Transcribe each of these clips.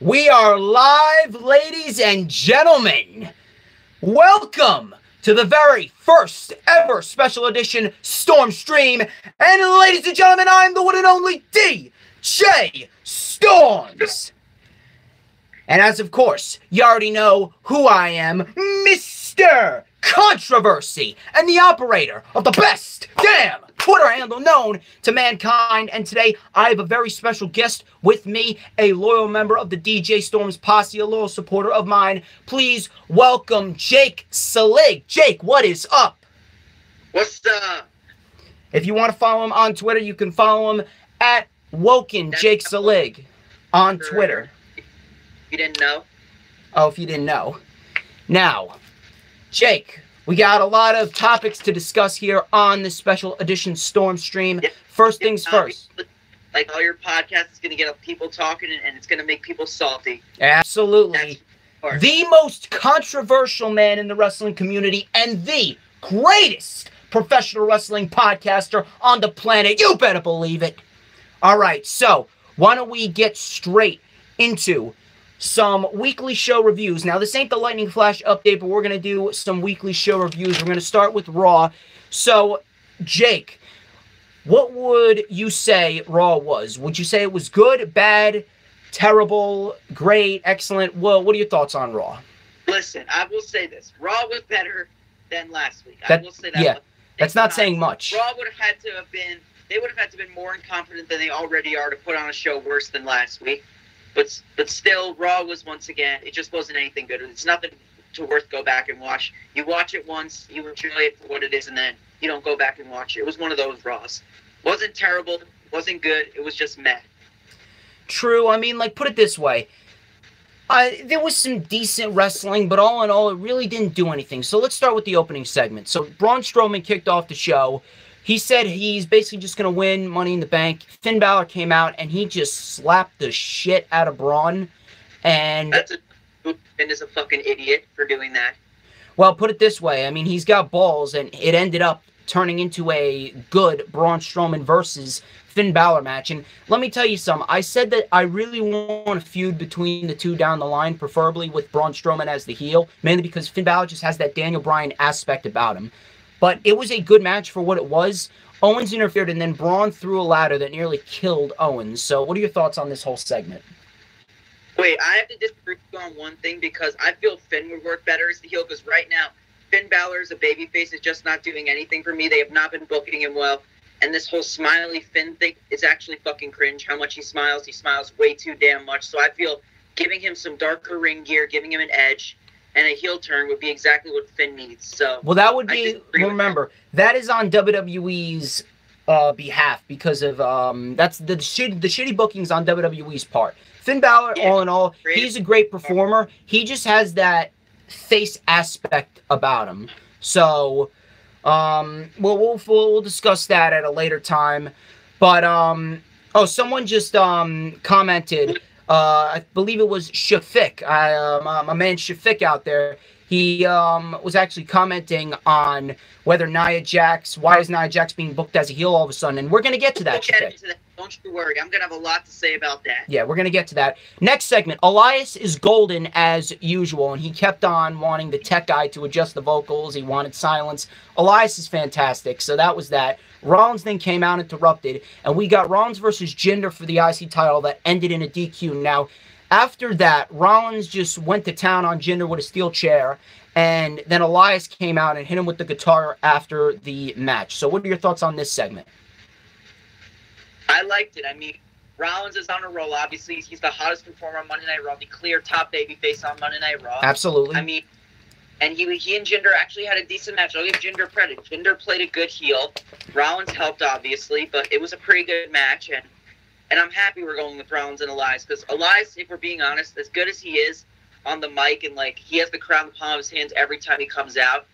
We are live, ladies and gentlemen. Welcome to the very first ever special edition StormsStream. And ladies and gentlemen, I'm the one and only DJ Storms. And as of course, you already know who I am, Mr. Controversy, and the operator of the best damn Twitter handle known to mankind. And today, I have a very special guest with me, a loyal member of the DJ Storms posse, a loyal supporter of mine. Please welcome Jake Salig. Jake, what is up? What's up? If you want to follow him on Twitter, you can follow him at Woken Jake Salig on Twitter. You didn't know? Oh, if you didn't know. Now, Jake, we got a lot of topics to discuss here on this special edition StormsStream. First things first. Like all your podcasts is going to get people talking and it's going to make people salty. Absolutely. The most controversial man in the wrestling community and the greatest professional wrestling podcaster on the planet. You better believe it. All right, so why don't we get straight into some weekly show reviews. Now, this ain't the Lightning Flash update, but we're going to do some weekly show reviews. We're going to start with Raw. So, Jake, what would you say Raw was? Would you say it was good, bad, terrible, great, excellent? Well, what are your thoughts on Raw? Listen, I will say this. Raw was better than last week. I will say that. Yeah, that's not saying much. Raw would have had to have been, they would have had to have been more confident than they already are to put on a show worse than last week. But still, Raw was, once again, it just wasn't anything good. It's nothing to worth go back and watch. You watch it once, you enjoy it for what it is, and then you don't go back and watch it. It was one of those Raws. Wasn't terrible, wasn't good, it was just meh. True, I mean, like, put it this way. There was some decent wrestling, but all in all, it really didn't do anything. So let's start with the opening segment. So Braun Strowman kicked off the show. He said he's basically just going to win Money in the Bank. Finn Balor came out, and he just slapped the shit out of Braun. And Finn is a fucking idiot for doing that. Well, put it this way. I mean, he's got balls, and it ended up turning into a good Braun Strowman versus Finn Balor match. And let me tell you something. I said that I really want a feud between the two down the line, preferably with Braun Strowman as the heel, mainly because Finn Balor just has that Daniel Bryan aspect about him. But it was a good match for what it was. Owens interfered, and then Braun threw a ladder that nearly killed Owens. So what are your thoughts on this whole segment? Wait, I have to disagree with you on one thing because I feel Finn would work better as the heel because right now, Finn Balor as a babyface is just not doing anything for me. They have not been booking him well. And this whole smiley Finn thing is actually fucking cringe. How much he smiles way too damn much. So I feel giving him some darker ring gear, giving him an edge, and a heel turn would be exactly what Finn needs. So, well, that would be, remember, that is on WWE's behalf because of, that's the shitty bookings on WWE's part. Finn Balor, all in all, he's a great performer. He just has that face aspect about him. So, we'll discuss that at a later time. But, oh, someone just commented, I believe it was Shafiq, my man Shafiq out there. He was actually commenting on whether why is Nia Jax being booked as a heel all of a sudden, and we're going to get to that, Shafiq. Don't you worry, I'm going to have a lot to say about that. Yeah, we're going to get to that. Next segment, Elias is golden as usual, and he kept on wanting the tech guy to adjust the vocals. He wanted silence. Elias is fantastic, so that was that. Rollins then came out, interrupted, and we got Rollins versus Jinder for the IC title that ended in a DQ. Now, after that, Rollins just went to town on Jinder with a steel chair, and then Elias came out and hit him with the guitar after the match. So what are your thoughts on this segment? I liked it. I mean, Rollins is on a roll, obviously. He's the hottest performer on Monday Night Raw, the clear top babyface on Monday Night Raw. Absolutely. I mean, and he and Jinder actually had a decent match. I'll give Jinder credit. Jinder played a good heel. Rollins helped, obviously, but it was a pretty good match. And I'm happy we're going with Rollins and Elias because Elias, if we're being honest, as good as he is on the mic and, like, he has the crowd in the palm of his hands every time he comes out.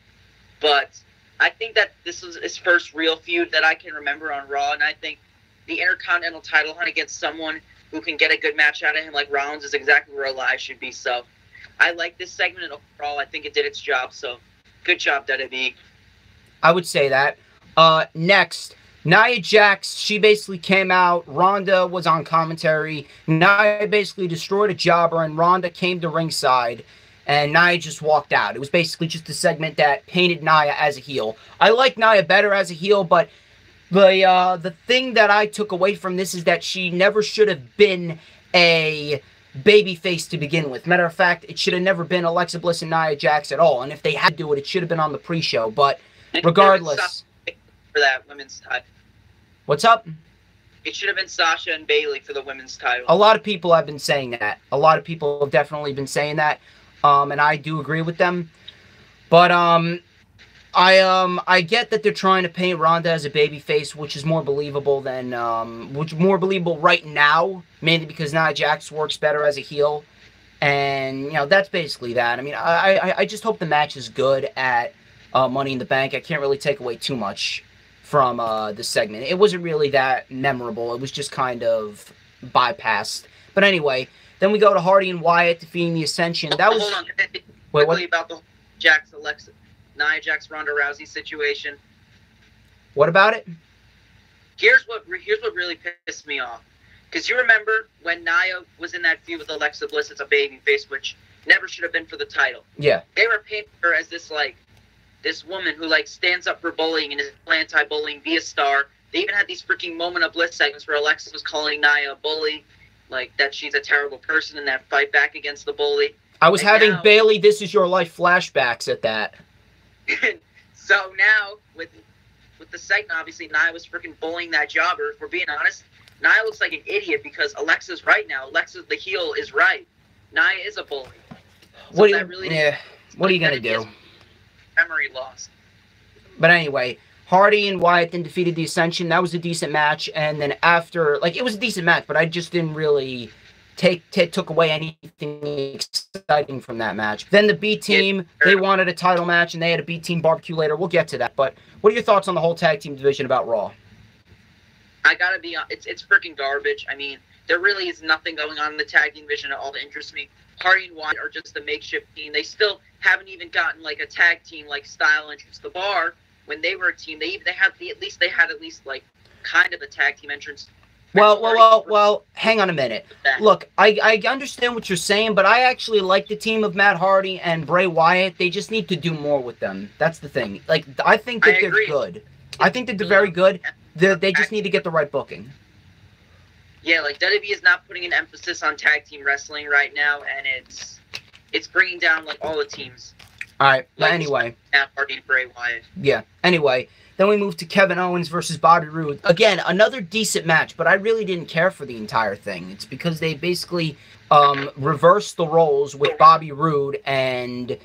But I think that this was his first real feud that I can remember on Raw, and I think the Intercontinental title hunt against someone who can get a good match out of him like Rollins is exactly where Elias should be. So I like this segment, and overall I think it did its job. So good job, WWE. I would say that. Next, Nia Jax, she basically came out. Ronda was on commentary. Nia basically destroyed a jobber, and Ronda came to ringside, and Nia just walked out. It was basically just a segment that painted Nia as a heel. I like Nia better as a heel, but the thing that I took away from this is that she never should have been a babyface to begin with. Matter of fact, it should have never been Alexa Bliss and Nia Jax at all. And if they had to do it, it should have been on the pre-show. But regardless, for that women's title. What's up? It should have been Sasha and Bayley for the women's title. A lot of people have been saying that. A lot of people have definitely been saying that, and I do agree with them. But I get that they're trying to paint Ronda as a babyface, which is more believable than right now, mainly because Nia Jax works better as a heel, and you know that's basically that. I mean, I just hope the match is good at Money in the Bank. I can't really take away too much from the segment. It wasn't really that memorable. It was just kind of bypassed. But anyway, then we go to Hardy and Wyatt defeating the Ascension. That was... Hold on. Wait, what? About the Nia Jax Ronda Rousey situation. What about it? Here's what really pissed me off. Because you remember when Nia was in that feud with Alexa Bliss as a babyface, which never should have been for the title. Yeah. They were painting her as this woman who stands up for bullying and is anti-bullying, be a star. They even had these freaking Moment of Bliss segments where Alexa was calling Nia a bully, that she's a terrible person in that fight back against the bully. I was having Bayley This Is Your Life flashbacks at that. So now, with the segment, obviously, Nia was freaking bullying that jobber. If we're being honest, Nia looks like an idiot because Alexa's right now. Alexa, the heel, is right. Nia is a bully. So What are you going to do? Memory loss. But anyway, Hardy and Wyatt then defeated the Ascension. That was a decent match. And then after, it was a decent match, but I just didn't really took away anything exciting from that match. Then the B team, they wanted a title match, and they had a B team barbecue later. We'll get to that. But what are your thoughts on the whole tag team division about Raw? I gotta be honest, it's freaking garbage. I mean, there really is nothing going on in the tag team division at all that interests me. Hardy and Wyatt are just a makeshift team. They still haven't even gotten a tag team style entrance. The Bar, when they were a team, they had at least kind of a tag team entrance. Well, hang on a minute. Look, I understand what you're saying, but I actually like the team of Matt Hardy and Bray Wyatt. They just need to do more with them. That's the thing. I think that they're good. I think that they're very good. They just need to get the right booking. Yeah, WWE is not putting an emphasis on tag team wrestling right now, and it's bringing down all the teams. All right, but anyway. Matt Hardy and Bray Wyatt. Yeah, anyway. Then we move to Kevin Owens versus Bobby Roode. Again, another decent match, but I really didn't care for the entire thing. It's because they basically reversed the roles with Bobby Roode, and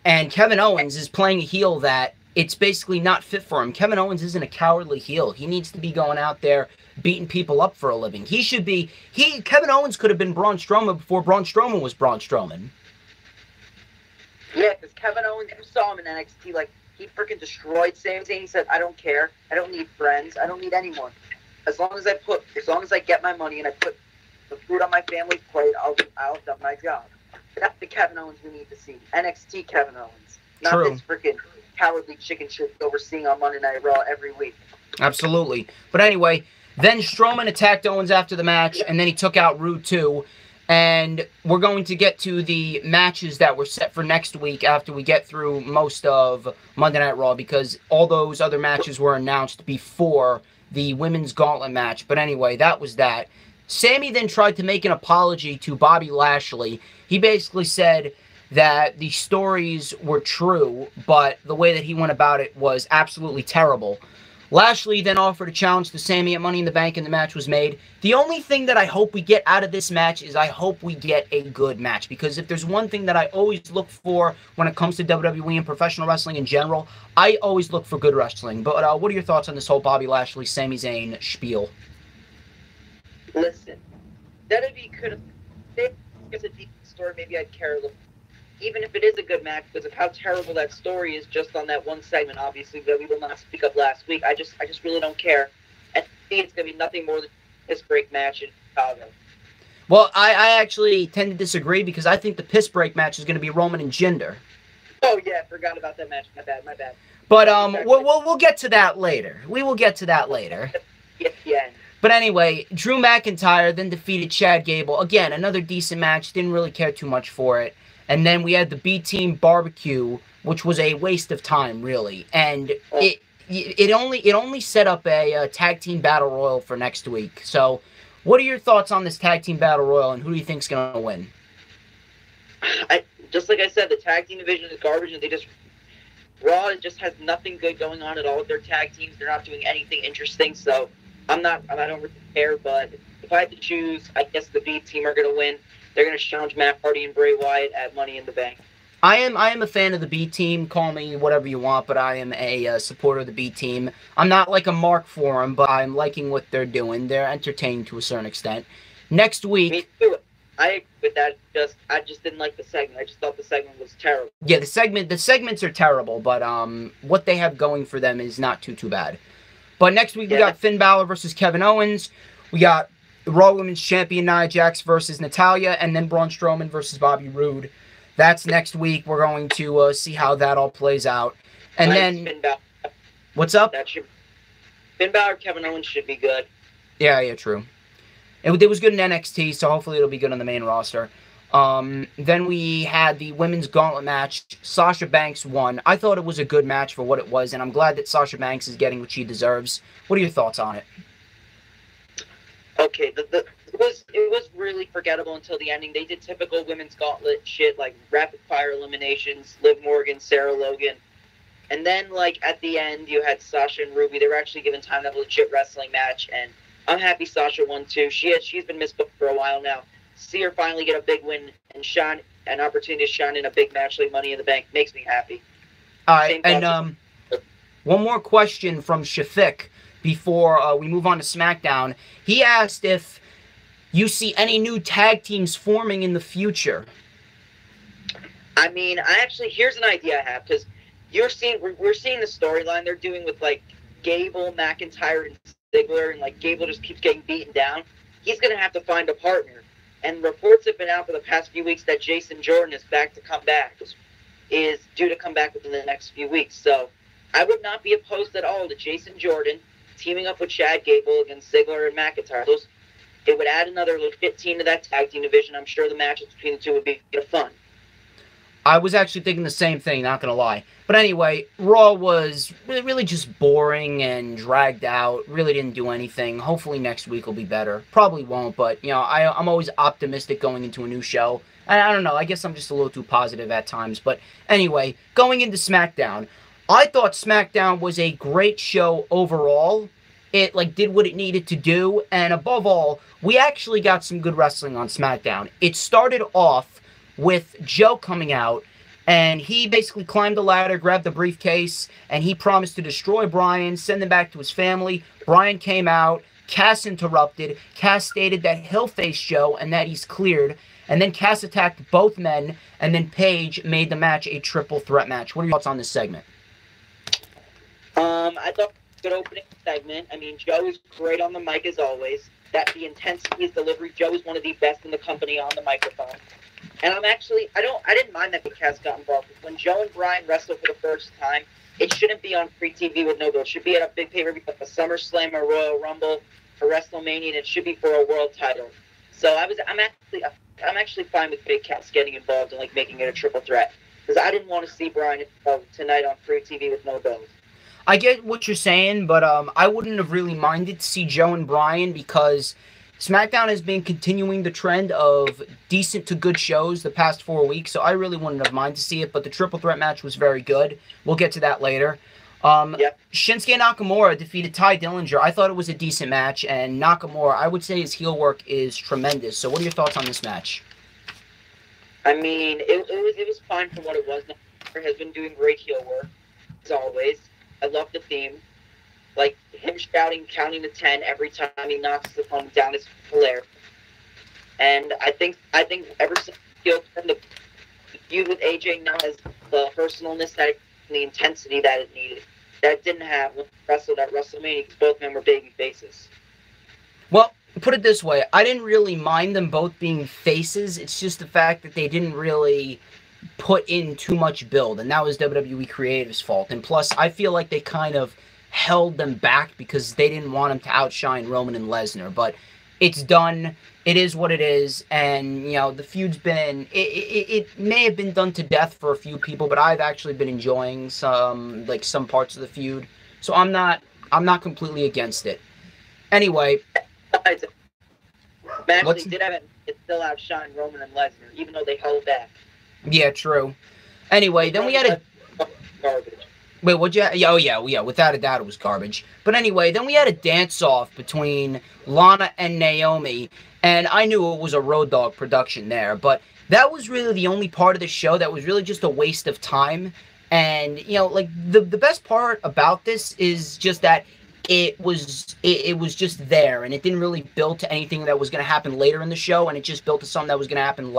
Kevin Owens is playing a heel that it's basically not fit for him. Kevin Owens isn't a cowardly heel. He needs to be going out there beating people up for a living. Kevin Owens could have been Braun Strowman before Braun Strowman was Braun Strowman. Yeah, because Kevin Owens, you saw him in NXT, he freaking destroyed Sami Zayn. He said, I don't care. I don't need friends. I don't need anyone. As long as I get my money and I put the food on my family's plate, I'll have done my job. That's the Kevin Owens we need to see. NXT Kevin Owens. Not this freaking cowardly chicken shit that we're seeing on Monday Night Raw every week. Absolutely. But anyway, then Strowman attacked Owens after the match, and then he took out Roode too. And we're going to get to the matches that were set for next week after we get through most of Monday Night Raw, because all those other matches were announced before the women's gauntlet match. But anyway, that was that. Sammy then tried to make an apology to Bobby Lashley. He basically said that the stories were true, but the way that he went about it was absolutely terrible. Lashley then offered a challenge to Sammy at Money in the Bank, and the match was made. The only thing that I hope we get out of this match is I hope we get a good match, because if there's one thing that I always look for when it comes to WWE and professional wrestling in general, I always look for good wrestling. But what are your thoughts on this whole Bobby Lashley, Sami Zayn spiel? Listen, WWE could have... If it's a deep story, maybe I'd care a little. Even if it is a good match, because of how terrible that story is just on that one segment, obviously, that we will not speak of last week, I just really don't care. And I think it's going to be nothing more than a piss break match in Chicago. Well, I actually tend to disagree, because I think the piss break match is going to be Roman and Jinder. Oh, yeah, I forgot about that match. My bad. But we'll get to that later. We will get to that later. Yeah. But anyway, Drew McIntyre then defeated Chad Gable. Again, another decent match. Didn't really care too much for it. And then we had the B-Team Barbecue, which was a waste of time, really. And it only set up a tag team battle royal for next week. So, what are your thoughts on this tag team battle royal, and who do you think's gonna win? Just like I said, the tag team division is garbage, and Raw just has nothing good going on at all with their tag teams. They're not doing anything interesting, so I don't really care. But if I had to choose, I guess the B team are gonna win. They're gonna challenge Matt Hardy and Bray Wyatt at Money in the Bank. I am a fan of the B team. Call me whatever you want, but I am a supporter of the B team. I'm not like a mark for them, but I'm liking what they're doing. They're entertaining to a certain extent. Next week. Me too. I agree with that. I just didn't like the segment. I just thought the segment was terrible. Yeah, the segments are terrible, but what they have going for them is not too bad. But next week we got Finn Balor versus Kevin Owens. We got the Raw Women's Champion Nia Jax versus Natalya, and then Braun Strowman versus Bobby Roode. That's next week. We're going to see how that all plays out. And then Finn Balor. What's up? Finn Balor, Kevin Owens should be good. Yeah, true. It was good in NXT, so hopefully it'll be good on the main roster. Then we had the women's gauntlet match. Sasha Banks won. I thought it was a good match for what it was, and I'm glad that Sasha Banks is getting what she deserves. What are your thoughts on it? Okay, it was really forgettable until the ending. They did typical women's gauntlet shit, like rapid fire eliminations, Liv Morgan, Sarah Logan. And then, like, at the end, you had Sasha and Ruby. They were actually given time to have a legit wrestling match, and I'm happy Sasha won too. She's been misbooked for a while now. See her finally get a big win and shine, an opportunity to shine in a big match like Money in the Bank makes me happy. All right, and one more question from Shafiq before we move on to SmackDown. He asked if you see any new tag teams forming in the future. I mean, here's an idea I have, because we're seeing the storyline they're doing with, like, Gable, McIntyre, and Ziggler, and, like, Gable just keeps getting beaten down. He's going to have to find a partner. And reports have been out for the past few weeks that Jason Jordan is due to come back within the next few weeks. So I would not be opposed at all to Jason Jordan teaming up with Chad Gable against Ziggler and McIntyre. It would add another legit team to that tag team division. I'm sure the matches between the two would be fun. I was actually thinking the same thing, not gonna lie. But anyway, Raw was really just boring and dragged out. Really didn't do anything. Hopefully next week will be better. Probably won't, but, you know, I'm always optimistic going into a new show. And I don't know, I guess I'm just a little too positive at times. But anyway, going into SmackDown, I thought SmackDown was a great show overall. It, like, did what it needed to do. And above all, we actually got some good wrestling on SmackDown. It started off with Joe coming out, and he basically climbed the ladder, grabbed the briefcase, and he promised to destroy Bryan, send him back to his family. Bryan came out, Cass interrupted, Cass stated that he'll face Joe and that he's cleared, and then Cass attacked both men, and then Paige made the match a triple threat match. What are your thoughts on this segment? I thought it was a good opening segment. I mean, Joe is great on the mic as always. The intensity, his delivery, Joe is one of the best in the company on the microphone. And I didn't mind that Cass got involved. When Joe and Bryan wrestled for the first time, it shouldn't be on free TV with no bill. It should be at a big pay-per-view like a SummerSlam or Royal Rumble or WrestleMania, and it should be for a world title. So I'm actually fine with Big Cass getting involved and, like, making it a triple threat, because I didn't want to see Bryan tonight on free TV with no bills. I get what you're saying, but I wouldn't have really minded to see Joe and Bryan, because SmackDown has been continuing the trend of decent to good shows the past 4 weeks, so I really wouldn't have minded to see it, but the triple threat match was very good. We'll get to that later. Shinsuke Nakamura defeated Ty Dillinger. I thought it was a decent match, and Nakamura, I would say his heel work is tremendous. So what are your thoughts on this match? I mean, it was fine for what it was. Nakamura has been doing great heel work, as always. I love the theme. Like, him shouting, counting to 10 every time he knocks the phone down is hilarious. And I think ever since the feud with AJ now has the personalness and the intensity that it needed. That didn't have when wrestled at WrestleMania, because both men were baby faces. Well, put it this way, I didn't really mind them both being faces. It's just the fact that they didn't really put in too much build, and that was WWE Creative's fault. And plus, I feel like they kind of held them back because they didn't want them to outshine Roman and Lesnar. But it's done. It is what it is, and you know the feud's been. It may have been done to death for a few people, but I've actually been enjoying some parts of the feud. So I'm not completely against it. Anyway, actually did have it still outshine Roman and Lesnar, even though they held back. Yeah, true. Anyway, then we had a garbage. Wait, what'd you? Yeah, without a doubt it was garbage. But anyway, then we had a dance-off between Lana and Naomi, and I knew it was a Road Dogg production there, but that was really the only part of the show that was really just a waste of time. And, you know, like, the best part about this is just that it was just there, and it didn't really build to anything that was going to happen later in the show, and it just built to something that was going to happen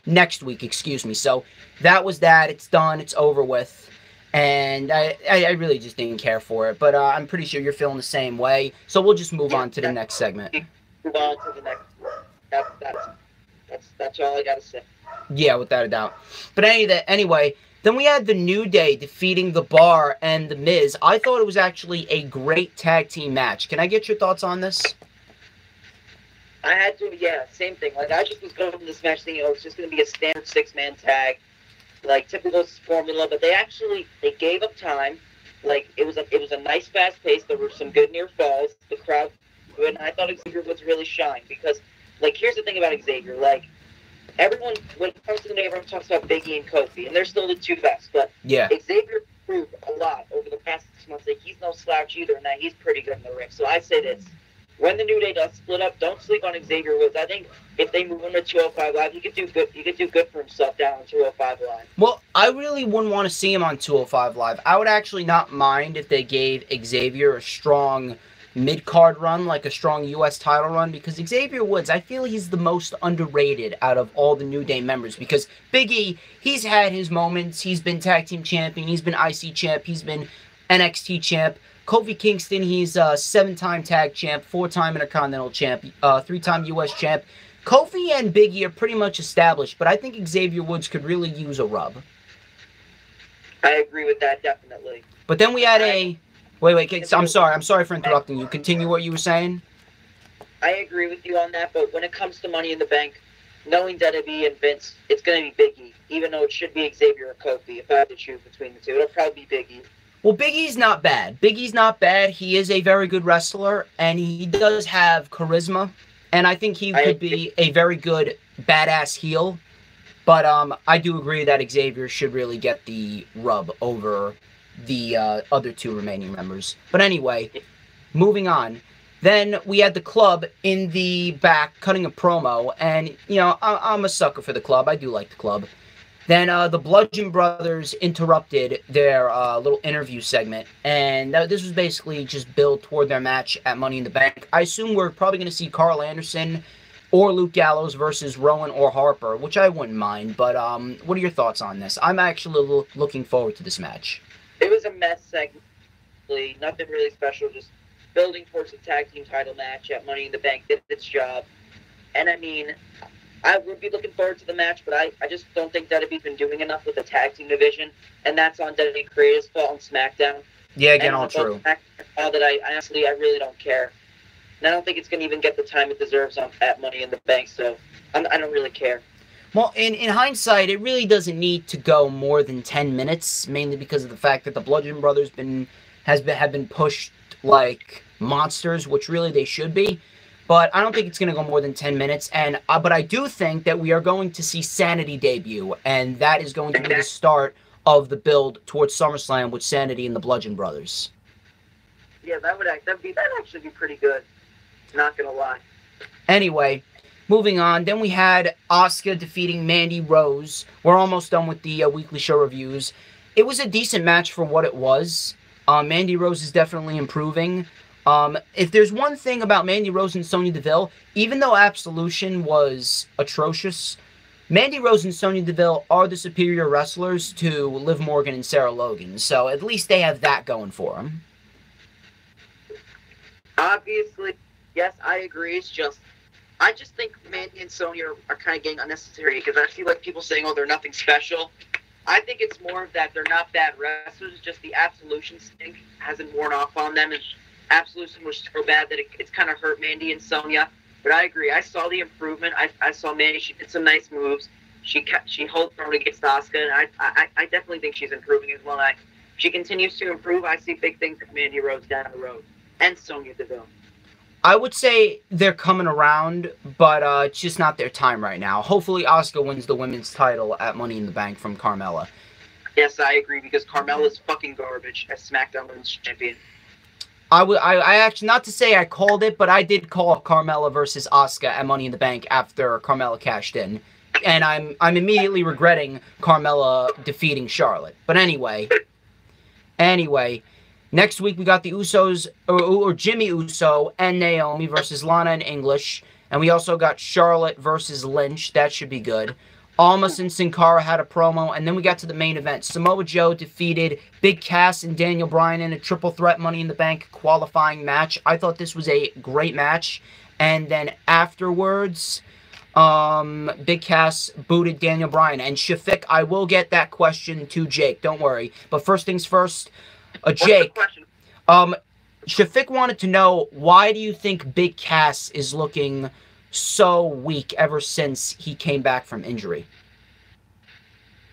next week, excuse me. So that was that. It's done. It's over with. And I really just didn't care for it, but I'm pretty sure you're feeling the same way. So we'll just move on to the next segment. Move on to the next one. That's all I gotta say. Yeah, without a doubt. But anyway, then we had the New Day defeating The Bar and The Miz. I thought it was actually a great tag team match. Can I get your thoughts on this? I had to, yeah, same thing. Like, I just was going to this match thinking, it's just going to be a standard 6-man tag, like typical formula, but they gave up time. Like, it was a nice fast pace. There were some good near falls. The crowd, and I thought Xavier was really shine because, like, here's the thing about Xavier. Like, everyone, when it comes to the name, everyone talks about Biggie and Kofi, and they're still the two best. But yeah, Xavier proved a lot over the past 6 months that he's no slouch either, and that he's pretty good in the ring. So I say this. When the New Day does split up, don't sleep on Xavier Woods. I think if they move him to 205 Live, he could do good. He could do good for himself down on 205 Live. Well, I really wouldn't want to see him on 205 Live. I would actually not mind if they gave Xavier a strong mid-card run, like a strong U.S. title run, because Xavier Woods, I feel he's the most underrated out of all the New Day members, because Big E, he's had his moments. He's been tag team champion. He's been IC champ. He's been NXT champ. Kofi Kingston, he's a 7-time tag champ, 4-time Intercontinental champ, 3-time U.S. champ. Kofi and Big E are pretty much established, but I think Xavier Woods could really use a rub. I agree with that, definitely. But then we had a... Wait, I'm sorry for interrupting you. Continue what you were saying. I agree with you on that, but when it comes to Money in the Bank, knowing WWE and Vince, it's going to be Big E, even though it should be Xavier or Kofi. If I had to choose between the two, it'll probably be Big E. Well, Big E's not bad. Big E's not bad. He is a very good wrestler, and he does have charisma. And I think he could be a very good badass heel. But I do agree that Xavier should really get the rub over the other two remaining members. But anyway, moving on. Then we had the Club in the back cutting a promo. And, you know, I'm a sucker for the Club. I do like the Club. Then the Bludgeon Brothers interrupted their little interview segment, and this was basically just built toward their match at Money in the Bank. I assume we're probably going to see Carl Anderson or Luke Gallows versus Rowan or Harper, which I wouldn't mind, but what are your thoughts on this? I'm actually looking forward to this match. It was a mess segment, nothing really special, just building towards the tag team title match at Money in the Bank did its job, and I mean... I would be looking forward to the match, but I just don't think WWE's been doing enough with the tag team division, and that's on WWE Creative's fault on SmackDown. Yeah, again, all true. All that I really don't care. And I don't think it's going to even get the time it deserves at Money in the Bank, so I don't really care. Well, in hindsight, it really doesn't need to go more than 10 minutes, mainly because of the fact that the Bludgeon Brothers have been pushed like monsters, which really they should be. But I don't think it's going to go more than 10 minutes. And but I do think that we are going to see Sanity debut. And that is going to be the start of the build towards SummerSlam with Sanity and the Bludgeon Brothers. Yeah, that'd actually be pretty good. Not going to lie. Anyway, moving on. Then we had Asuka defeating Mandy Rose. We're almost done with the weekly show reviews. It was a decent match for what it was. Mandy Rose is definitely improving. If there's one thing about Mandy Rose and Sonya Deville, even though Absolution was atrocious, Mandy Rose and Sonya Deville are the superior wrestlers to Liv Morgan and Sarah Logan. So at least they have that going for them. Obviously, yes, I agree. It's just I just think Mandy and Sonya are kind of getting unnecessary because I feel like people saying, "Oh, they're nothing special." I think it's more of that they're not bad wrestlers. Just the Absolution stink hasn't worn off on them, and Absolution was so bad that it's kind of hurt Mandy and Sonya. But I agree. I saw the improvement. I saw Mandy. She did some nice moves. She held firm against Asuka, and I definitely think she's improving as well. She continues to improve. I see big things for Mandy Rose down the road, and Sonya Deville. I would say they're coming around, but it's just not their time right now. Hopefully, Asuka wins the women's title at Money in the Bank from Carmella. Yes, I agree, because Carmella's fucking garbage as SmackDown Women's Champion. I actually, not to say I called it, but I did call Carmella versus Asuka at Money in the Bank after Carmella cashed in. And I'm immediately regretting Carmella defeating Charlotte. But anyway, next week we got the Usos, or Jimmy Uso and Naomi versus Lana and English. And we also got Charlotte versus Lynch. That should be good. Almas and Sin Cara had a promo, and then we got to the main event. Samoa Joe defeated Big Cass and Daniel Bryan in a triple threat Money in the Bank qualifying match. I thought this was a great match. And then afterwards, Big Cass booted Daniel Bryan. And Shafiq, I will get that question to Jake, don't worry. But first things first, Jake, Shafiq wanted to know, why do you think Big Cass is looking so weak ever since he came back from injury?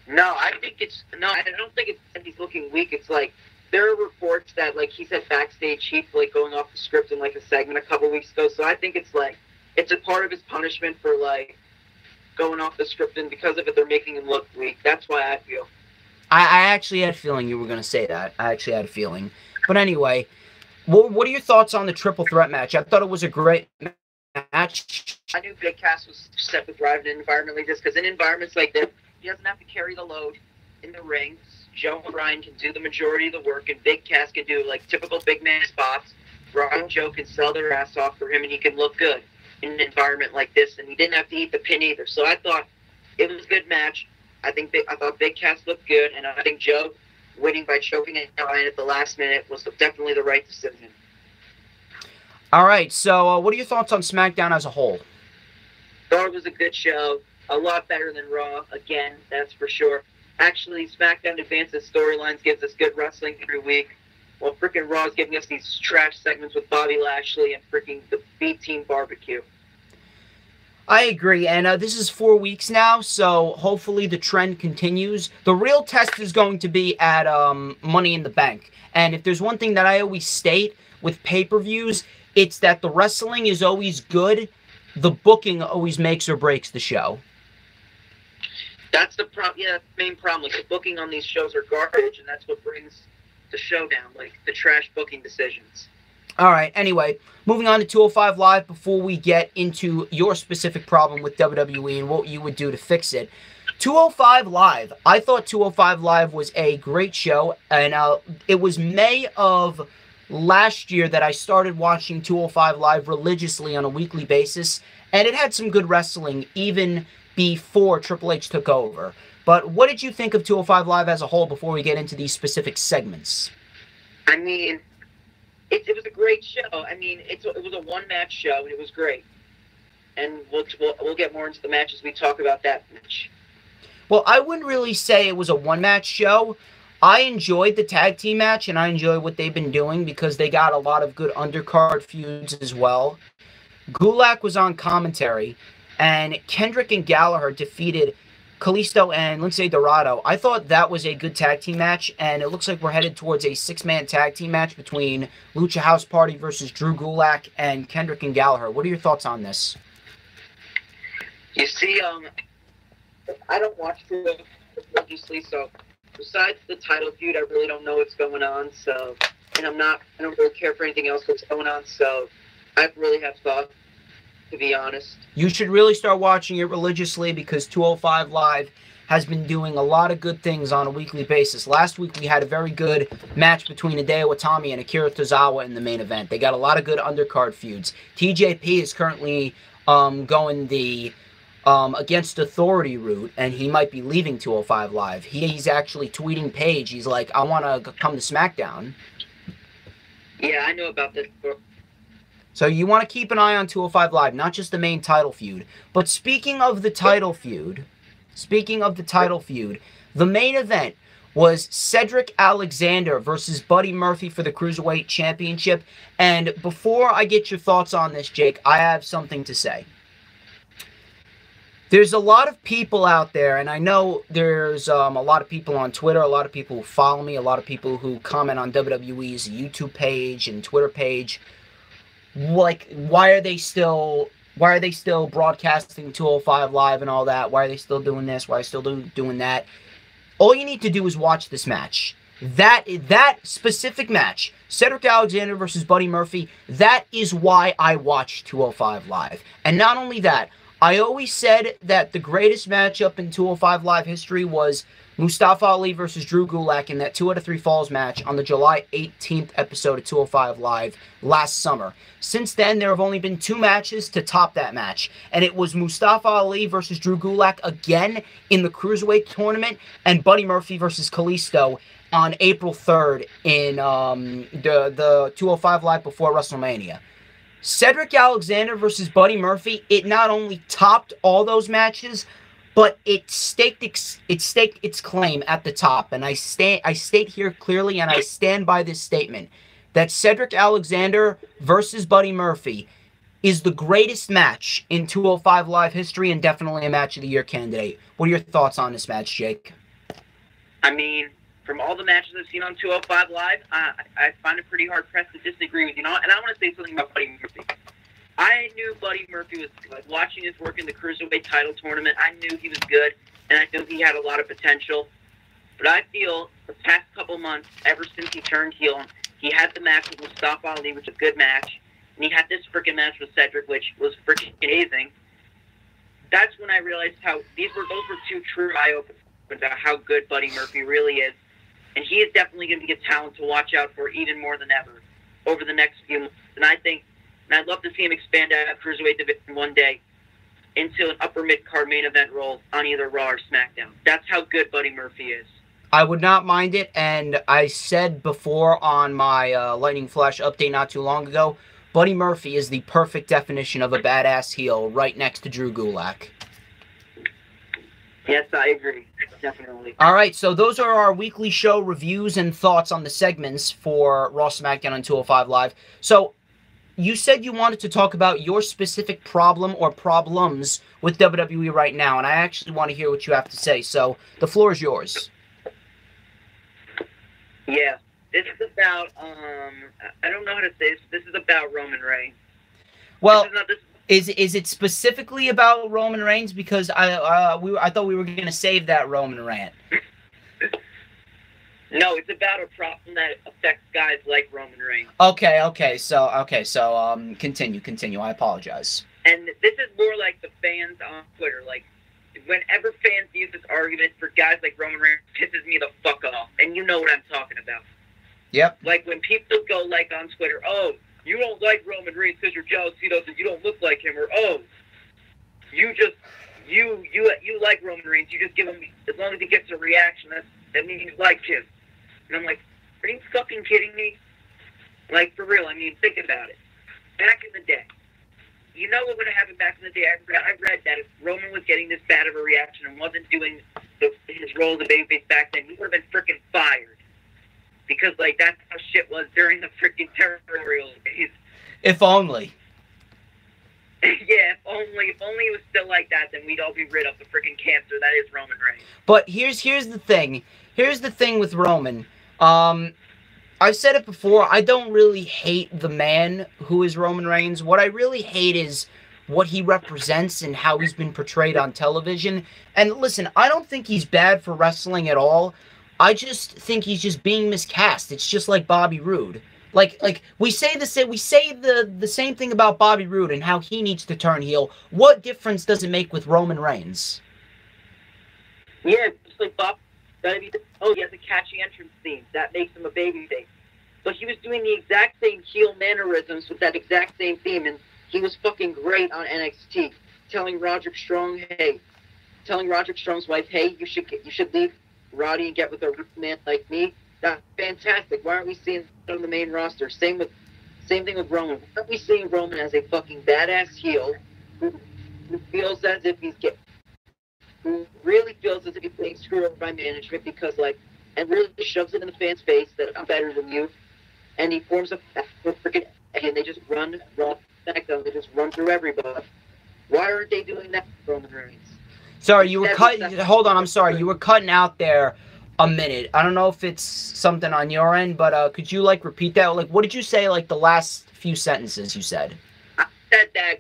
I don't think it's that he's looking weak. It's like there are reports that like he said backstage he's like going off the script in like a segment a couple weeks ago. So I think it's like it's a part of his punishment for like going off the script, and because of it they're making him look weak. That's why I feel. I actually had a feeling you were going to say that. I actually had a feeling. But anyway, what are your thoughts on the triple threat match? I thought it was a great match. I knew Big Cass was set to thrive in an environment like this, because in environments like this, he doesn't have to carry the load in the ring. Joe and Ryan can do the majority of the work, and Big Cass can do like typical big man spots. Ryan and Joe can sell their ass off for him, and he can look good in an environment like this, and he didn't have to eat the pin either. So I thought it was a good match. I thought Big Cass looked good, and I think Joe winning by choking Ryan at the last minute was definitely the right decision. All right, so what are your thoughts on SmackDown as a whole? Thought it was a good show. A lot better than Raw, again, that's for sure. Actually, SmackDown advances storylines, gives us good wrestling every week, while freaking Raw is giving us these trash segments with Bobby Lashley and freaking the B-Team Barbecue. I agree, and this is 4 weeks now, so hopefully the trend continues. The real test is going to be at Money in the Bank, and if there's one thing that I always state with pay-per-views, it's that the wrestling is always good, the booking always makes or breaks the show. That's the main problem. Like, the booking on these shows are garbage, and that's what brings the show down, like the trash booking decisions. All right, anyway, moving on to 205 Live before we get into your specific problem with WWE and what you would do to fix it. 205 Live. I thought 205 Live was a great show, and it was May of last year that I started watching 205 Live religiously on a weekly basis, and it had some good wrestling even before Triple H took over. But what did you think of 205 Live as a whole before we get into these specific segments? I mean, it was a great show. I mean, it was a one-match show, and it was great. And we'll get more into the match as we talk about that match. Well, I wouldn't really say it was a one-match show. I enjoyed the tag team match, and I enjoy what they've been doing because they got a lot of good undercard feuds as well. Gulak was on commentary, and Kendrick and Gallagher defeated Kalisto and Lince Dorado. I thought that was a good tag team match, and it looks like we're headed towards a 6-man tag team match between Lucha House Party versus Drew Gulak and Kendrick and Gallagher. What are your thoughts on this? You see, I don't watch the religiously, so besides the title feud, I really don't know what's going on. So, and I don't really care for anything else that's going on. So, I really have thought, to be honest. You should really start watching it religiously because 205 Live has been doing a lot of good things on a weekly basis. Last week we had a very good match between Hideo Itami and Akira Tozawa in the main event. They got a lot of good undercard feuds. TJP is currently going the against authority route, and he might be leaving 205 Live. He's actually tweeting Paige. He's like, I want to come to SmackDown. Yeah, I know about this. So you want to keep an eye on 205 Live, not just the main title feud. But speaking of the title feud, the main event was Cedric Alexander versus Buddy Murphy for the Cruiserweight Championship. And before I get your thoughts on this, Jake, I have something to say. There's a lot of people out there, and I know there's a lot of people on Twitter, a lot of people who follow me, a lot of people who comment on WWE's YouTube page and Twitter page. Like, why are they still broadcasting 205 Live and all that? Why are they still doing this? Why are they still doing that? All you need to do is watch this match. That specific match, Cedric Alexander versus Buddy Murphy, that is why I watch 205 Live. And not only that, I always said that the greatest matchup in 205 Live history was Mustafa Ali versus Drew Gulak in that 2 out of 3 falls match on the July 18th episode of 205 Live last summer. Since then, there have only been 2 matches to top that match, and it was Mustafa Ali versus Drew Gulak again in the Cruiserweight tournament, and Buddy Murphy versus Kalisto on April 3rd in the 205 Live before WrestleMania. Cedric Alexander versus Buddy Murphy, it not only topped all those matches, but it staked its claim at the top. And I state here clearly, and I stand by this statement, that Cedric Alexander versus Buddy Murphy is the greatest match in 205 Live history and definitely a Match of the Year candidate. What are your thoughts on this match, Jake? I mean, from all the matches I've seen on 205 Live, I find it pretty hard-pressed to disagree with you. And I want to say something about Buddy Murphy. I knew Buddy Murphy was, like, watching his work in the Cruiserweight title tournament, I knew he was good, and I knew he had a lot of potential. But I feel the past couple months, ever since he turned heel, he had the match with Mustafa Ali, which was a good match, and he had this freaking match with Cedric, which was freaking amazing. That's when I realized those were 2 true eye-openers about how good Buddy Murphy really is. And he is definitely going to be a talent to watch out for even more than ever over the next few months. And I'd love to see him expand out Cruiserweight division one day into an upper mid-card main event role on either Raw or SmackDown. That's how good Buddy Murphy is. I would not mind it, and I said before on my Lightning Flash update not too long ago, Buddy Murphy is the perfect definition of a badass heel right next to Drew Gulak. Yes, I agree. Definitely. All right, so those are our weekly show reviews and thoughts on the segments for Raw, SmackDown, and 205 Live. So, you said you wanted to talk about your specific problem or problems with WWE right now, and I actually want to hear what you have to say. So, the floor is yours. Yeah, this is about, I don't know how to say this. This is about Roman Reigns. Well, is it specifically about Roman Reigns? Because I thought we were going to save that Roman rant. No, it's about a problem that affects guys like Roman Reigns. Okay. So continue. I apologize. And this is more like the fans on Twitter. Like, whenever fans use this argument for guys like Roman Reigns, it pisses me the fuck off. And you know what I'm talking about. Yep. Like, when people go, like, on Twitter, oh, you don't like Roman Reigns because you're jealous you don't look like him, or, oh, you like Roman Reigns, you just give him, as long as he gets a reaction, that means you like him. And I'm like, are you fucking kidding me? Like, for real, I mean, think about it. Back in the day, you know what would have happened back in the day? I read that if Roman was getting this bad of a reaction and wasn't doing his role as a babyface back then, he would have been freaking fired. Because, like, that's how shit was during the freaking territorial days. If only. Yeah, if only it was still like that, then we'd all be rid of the freaking cancer that is Roman Reigns. But here's the thing. Here's the thing with Roman. I've said it before, I don't really hate the man who is Roman Reigns. What I really hate is what he represents and how he's been portrayed on television. And listen, I don't think he's bad for wrestling at all. I just think he's just being miscast. It's just like Bobby Roode. Like we say the same thing about Bobby Roode and how he needs to turn heel. What difference does it make with Roman Reigns? Yeah, just like Bob. He has a catchy entrance theme. That makes him a babyface. But he was doing the exact same heel mannerisms with that exact same theme, and he was fucking great on NXT. Telling Roderick Strong's wife, hey, you should leave Roddy and get with a man like me. That's fantastic. Why aren't we seeing it on the main roster? Same with Same thing with Roman. Why aren't we seeing Roman as a fucking badass heel who feels as if who really feels as if he's being screwed over by management because, like, and really shoves it in the fans' face that I'm better than you, and he forms a freaking, and they just run SmackDown, they just run through everybody. Why aren't they doing that with Roman Reigns? Sorry, you were cutting. Hold on, I'm sorry. You were cutting out there a minute. I don't know if it's something on your end, but could you, like, repeat that? Like, what did you say, like, the last few sentences you said? I said that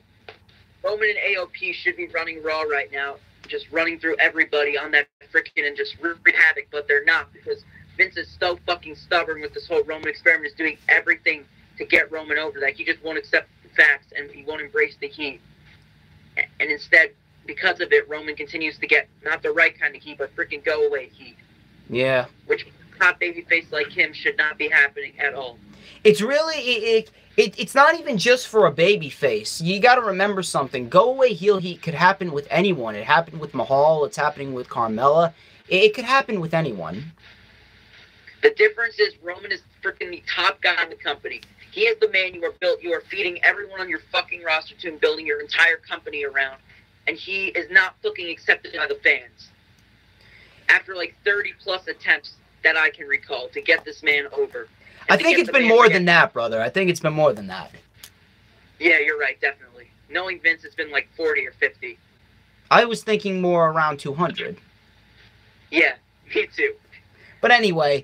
Roman and AOP should be running Raw right now, just running through everybody on that freaking and just wreak havoc, but they're not because Vince is so fucking stubborn with this whole Roman experiment, is doing everything to get Roman over that. He just won't accept the facts and he won't embrace the heat. And instead, because of it, Roman continues to get not the right kind of heat, but freaking go-away heat. Yeah. Which top babyface like him should not be happening at all. It's really, it's not even just for a babyface. You got to remember something. Go-away heel heat could happen with anyone. It happened with Mahal. It's happening with Carmella. It could happen with anyone. The difference is Roman is freaking the top guy in the company. He is the man you are feeding everyone on your fucking roster to and building your entire company around. And he is not fucking accepted by the fans. After like 30-plus attempts that I can recall to get this man over. I think it's been more than that, brother. I think it's been more than that. Yeah, you're right, definitely. Knowing Vince, it's been like 40 or 50. I was thinking more around 200. Yeah, me too. But anyway,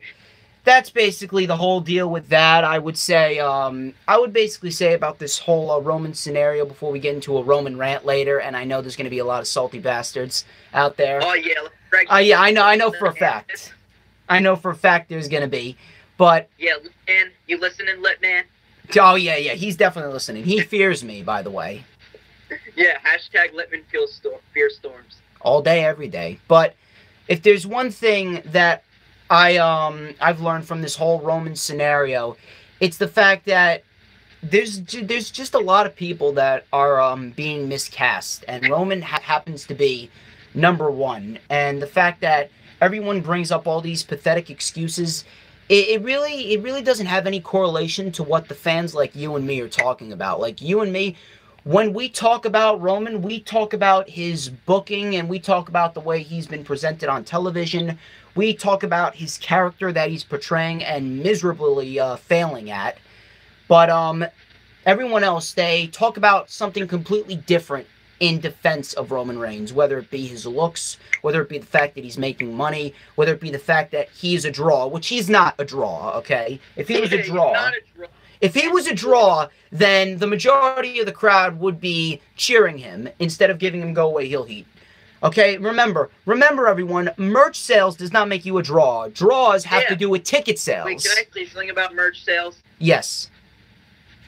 that's basically the whole deal with that. I would say, I would basically say about this whole Roman scenario before we get into a Roman rant later, and I know there's going to be a lot of salty bastards out there. Oh, yeah. Greg, yeah, I know for a fact. I know for a fact there's going to be, but... Yeah, man, you listening, Lit Man? Oh, yeah, he's definitely listening. He fears me, by the way. Yeah, hashtag Litman fear storms. All day, every day. But if there's one thing that I've learned from this whole Roman scenario, it's the fact that there's just a lot of people that are being miscast, and Roman happens to be number one. And the fact that everyone brings up all these pathetic excuses, it really doesn't have any correlation to what the fans like you and me are talking about. Like you and me, when we talk about Roman, we talk about his booking and we talk about the way he's been presented on television. We talk about his character that he's portraying and miserably failing at. But everyone else, they talk about something completely different in defense of Roman Reigns, whether it be his looks, whether it be the fact that he's making money, whether it be the fact that he's a draw, which he's not a draw, okay? If he was a draw, if he was a draw, then the majority of the crowd would be cheering him instead of giving him go-away heel heat. Okay, remember everyone, merch sales does not make you a draw. Draws have to do with ticket sales. Wait, can I say something about merch sales? Yes.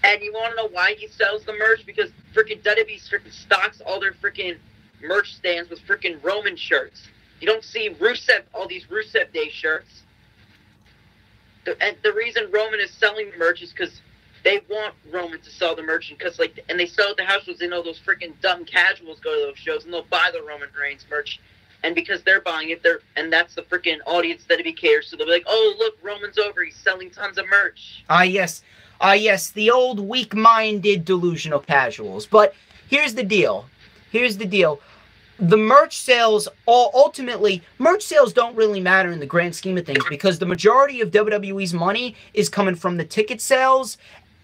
And you want to know why he sells the merch? Because freaking WWE freaking stocks all their freaking merch stands with freaking Roman shirts. You don't see all these Rusev Day shirts. And the reason Roman is selling the merch is because they want Roman to sell the merch, and they sell at the house shows. They know those freaking dumb casuals go to those shows and they'll buy the Roman Reigns merch, and because they're buying it, and that's the freaking audience that he caters to. They'll be like, "Oh, look, Roman's over. He's selling tons of merch." Yes, the old weak-minded delusional casuals. But here's the deal. The merch sales, ultimately, merch sales don't really matter in the grand scheme of things because the majority of WWE's money is coming from the ticket sales,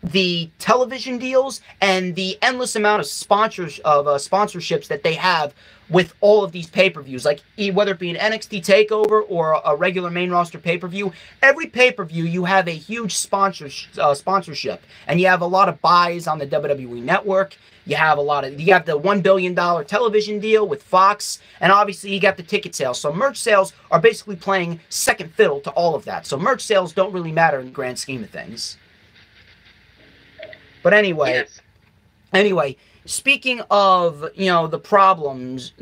the television deals, and the endless amount of sponsorships that they have with all of these pay-per-views, like whether it be an NXT TakeOver or a regular main roster pay-per-view. Every pay-per-view, you have a huge sponsorship, and you have a lot of buys on the WWE Network. You have the $1 billion television deal with Fox, and obviously you got the ticket sales. So merch sales are basically playing second fiddle to all of that. So merch sales don't really matter in the grand scheme of things. But anyway, speaking of, the problems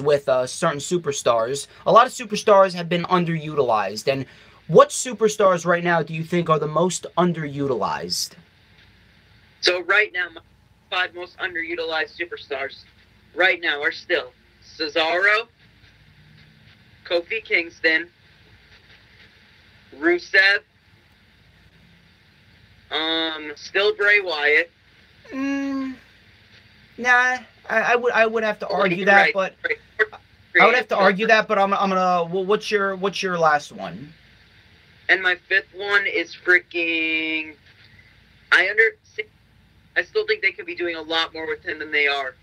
with certain superstars, a lot of superstars have been underutilized. And what superstars right now do you think are the most underutilized? So right now, my 5 most underutilized superstars right now are still Cesaro, Kofi Kingston, Rusev, Still Bray Wyatt. Nah, I would have to argue that, Right, but right. I would have to argue that, but I'm gonna. Well, what's your last one? And my fifth one is freaking. I still think they could be doing a lot more with him than they are.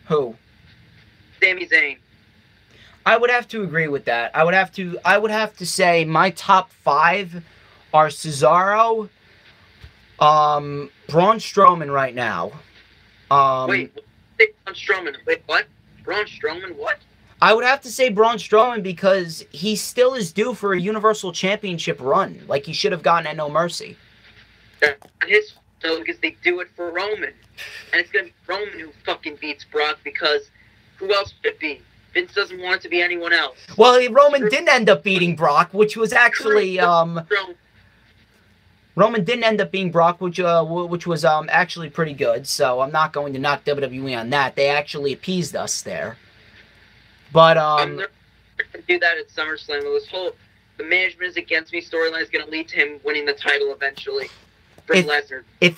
Who? Sami Zayn. I would have to agree with that. I would have to say my top 5 are Cesaro, Braun Strowman right now. Wait, Braun Strowman. Wait, what? Braun Strowman? What? I would have to say Braun Strowman because he still is due for a Universal Championship run. Like he should have gotten at No Mercy. His because they do it for Roman, and it's gonna be Roman who fucking beats Brock because who else would it be? Vince doesn't want it to be anyone else. Well, Roman didn't end up beating Brock, which was actually Roman didn't end up beating Brock, which was actually pretty good. So I'm not going to knock WWE on that. They actually appeased us there. But I'm going to do that at SummerSlam. The management is against me storyline is going to lead to him winning the title eventually from Lesnar. If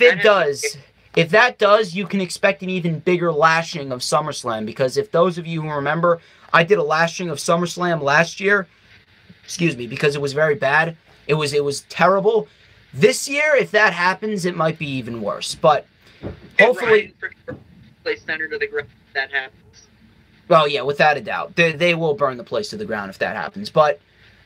that does, you can expect an even bigger lashing of SummerSlam, because if those of you who remember, I did a lashing of SummerSlam last year. Excuse me, because it was very bad. It was terrible. This year, if that happens, it might be even worse. But hopefully, place center to the ground if that happens. Well, yeah, without a doubt, they will burn the place to the ground if that happens. But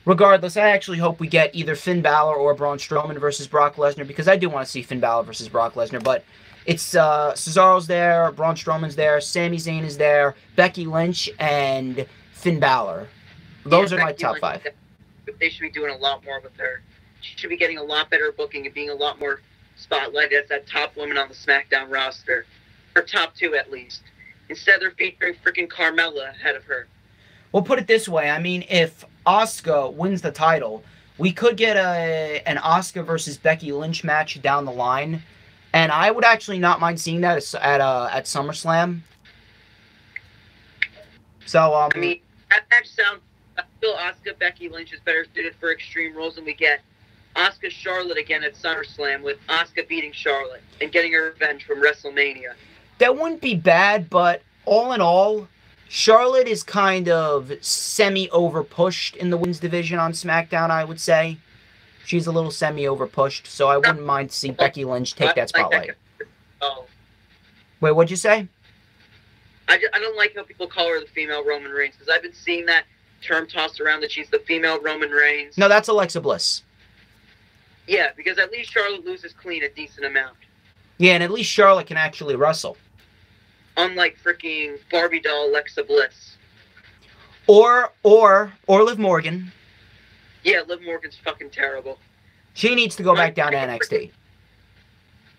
regardless, I actually hope we get either Finn Balor or Braun Strowman versus Brock Lesnar, because I do want to see Finn Balor versus Brock Lesnar. But it's Cesaro's there, Braun Strowman's there, Sami Zayn is there, Becky Lynch, and Finn Balor. Those are my top 5. They should be doing a lot more with her. She should be getting a lot better booking and being a lot more spotlighted as that top woman on the SmackDown roster. Or top 2 at least. Instead, they're featuring freaking Carmella ahead of her. Well, put it this way. I mean, if Asuka wins the title, we could get an Asuka versus Becky Lynch match down the line. And I would actually not mind seeing that at SummerSlam. So, I mean, that match sounds... I feel Asuka Becky Lynch is better suited for Extreme Rules than we get Asuka Charlotte again at SummerSlam, with Asuka beating Charlotte and getting her revenge from WrestleMania. That wouldn't be bad, but all in all, Charlotte is kind of semi-over-pushed in the women's division on SmackDown, I would say. She's a little semi-over-pushed, so I wouldn't mind seeing Becky Lynch take that spotlight. Wait, what'd you say? I don't like how people call her the female Roman Reigns, because I've been seeing that term tossed around that she's the female Roman Reigns. No, that's Alexa Bliss. Yeah, because at least Charlotte loses clean a decent amount. Yeah, and at least Charlotte can actually wrestle. Unlike freaking Barbie doll Alexa Bliss. Or Liv Morgan. Yeah, Liv Morgan's fucking terrible. She needs to go back down to NXT.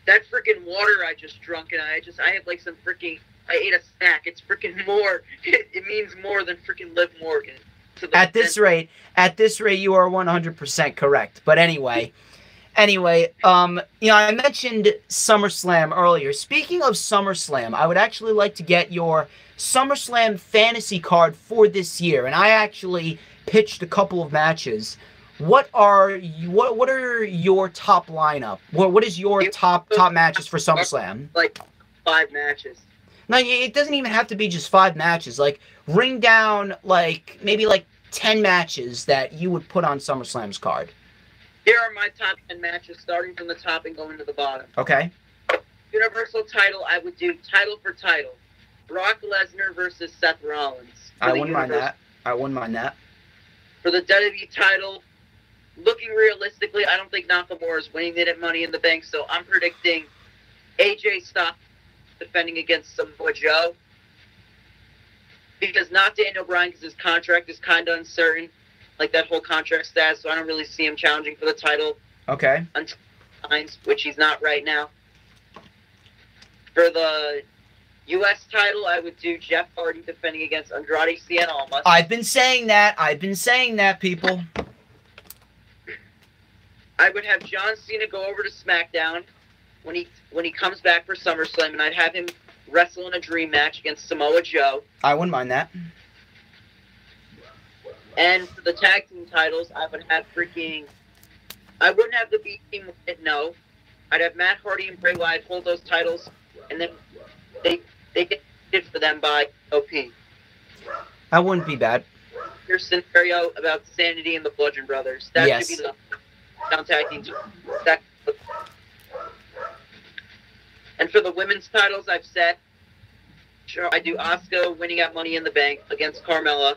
That freaking water I just drunk, and I had like some freaking... I ate a snack. It's freaking more... It means more than freaking Liv Morgan. At this rate, you are 100% correct. But anyway, I mentioned SummerSlam earlier. Speaking of SummerSlam, I would actually like to get your SummerSlam fantasy card for this year, and I actually pitched a couple of matches. What are your top lineup? What is your top matches for SummerSlam? Like 5 matches. No, it doesn't even have to be just 5 matches. Like, ring down, maybe 10 matches that you would put on SummerSlam's card. Here are my top 10 matches, starting from the top and going to the bottom. Okay. Universal title, I would do title for title. Brock Lesnar versus Seth Rollins. I wouldn't mind that. For the WWE title, looking realistically, I don't think Nakamura is winning it at Money in the Bank, so I'm predicting AJ Styles defending against Samoa Joe. Because not Daniel Bryan, because his contract is kind of uncertain, like that whole contract status, so I don't really see him challenging for the title. Okay. Until times, which he's not right now. For the U.S. title, I would do Jeff Hardy defending against Andrade Cien Almas. I've been saying that, people. I would have John Cena go over to SmackDown when he comes back for SummerSlam, and I'd have him wrestle in a dream match against Samoa Joe. I wouldn't mind that. And for the tag team titles, I would have freaking I wouldn't have the B team with it, no. I'd have Matt Hardy and Bray Wyatt hold those titles, and then they get it for them by OP. That wouldn't be bad. Your scenario about Sanity and the Bludgeon Brothers. That should be the down tag team. And for the women's titles, I've said, sure, I do Asuka winning at Money in the Bank against Carmella.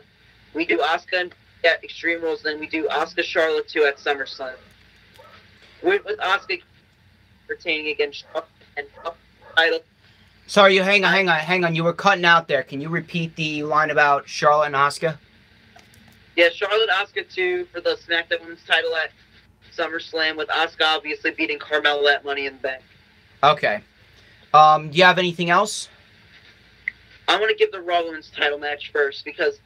We do Asuka at Extreme Rules, then we do Asuka Charlotte 2 at SummerSlam. With Asuka retaining against Charlotte and title. Sorry, you hang on. You were cutting out there. Can you repeat the line about Charlotte and Asuka? Yeah, Charlotte Asuka 2 for the SmackDown Women's title at SummerSlam, with Asuka obviously beating Carmella at Money in the Bank. Okay. Do you have anything else? I want to give the Raw Women's title match first, because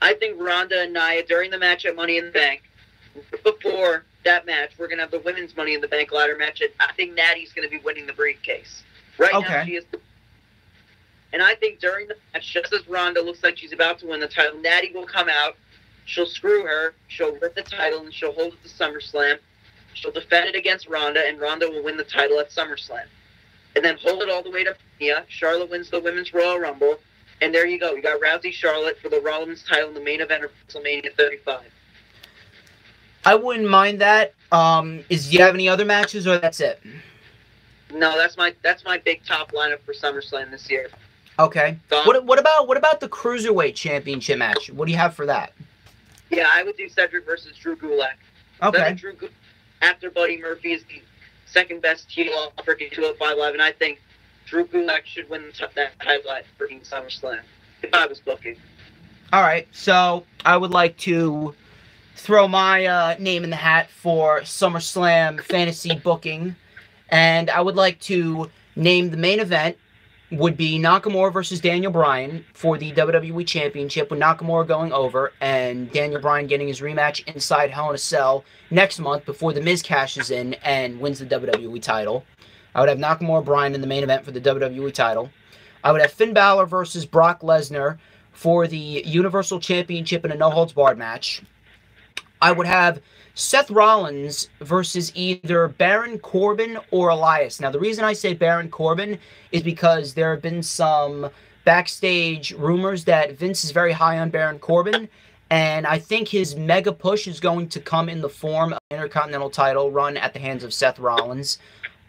I think Ronda and Nia, during the match at Money in the Bank, before that match, we're going to have the Women's Money in the Bank ladder match, and I think Natty's going to be winning the briefcase. Right now, she is. And I think during the match, just as Ronda looks like she's about to win the title, Natty will come out, she'll screw her, she'll rip the title, and she'll hold it to SummerSlam. She'll defend it against Ronda, and Ronda will win the title at SummerSlam. And then hold it all the way to Mania. Charlotte wins the Women's Royal Rumble. And there you go. You got Rousey Charlotte for the Raw Women's title in the main event of WrestleMania 35. I wouldn't mind that. Do you have any other matches, or that's it? No, that's my big top lineup for SummerSlam this year. Okay. What about the Cruiserweight Championship match? What do you have for that? Yeah, I would do Cedric versus Drew Gulak. Okay. Drew Gulak, after Buddy Murphy, is the second best heel for 205 Live, and I think Drew Gulak should win that title at freaking SummerSlam if I was booking. All right, so I would like to throw my name in the hat for SummerSlam fantasy booking, and I would like to name the main event would be Nakamura versus Daniel Bryan for the WWE Championship, with Nakamura going over and Daniel Bryan getting his rematch inside Hell in a Cell next month before The Miz cashes in and wins the WWE title. I would have Nakamura Bryan in the main event for the WWE title. I would have Finn Balor versus Brock Lesnar for the Universal Championship in a no-holds-barred match. I would have Seth Rollins versus either Baron Corbin or Elias. Now, the reason I say Baron Corbin is because there have been some backstage rumors that Vince is very high on Baron Corbin, and I think his mega push is going to come in the form of an Intercontinental title run at the hands of Seth Rollins.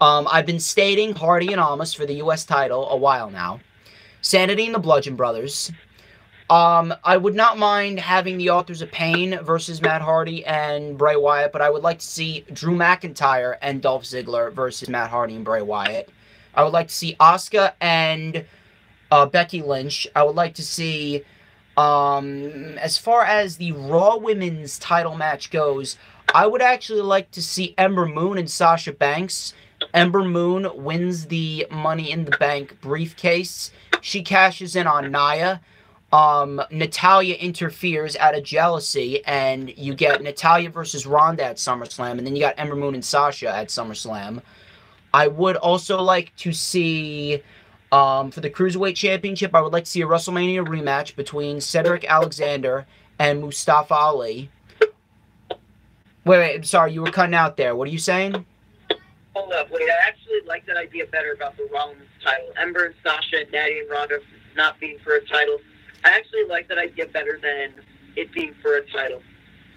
I've been stating Hardy and Almas for the U.S. title a while now. Sanity and the Bludgeon Brothers. I would not mind having the Authors of Pain versus Matt Hardy and Bray Wyatt, but I would like to see Drew McIntyre and Dolph Ziggler versus Matt Hardy and Bray Wyatt. I would like to see Asuka and Becky Lynch. I would like to see, as far as the Raw Women's title match goes, I would actually like to see Ember Moon and Sasha Banks. Ember Moon wins the Money in the Bank briefcase. She cashes in on Nia. Natalya interferes out of jealousy, and you get Natalya versus Ronda at SummerSlam, and then you got Ember Moon and Sasha at SummerSlam. I would also like to see, for the Cruiserweight Championship, I would like to see a WrestleMania rematch between Cedric Alexander and Mustafa Ali. Wait, sorry, you were cutting out there. What are you saying? Hold up, wait, I actually like that idea better about the Rollins title. Ember and Sasha and Natty and Ronda not being for a title. I actually like that idea better than it being for a title.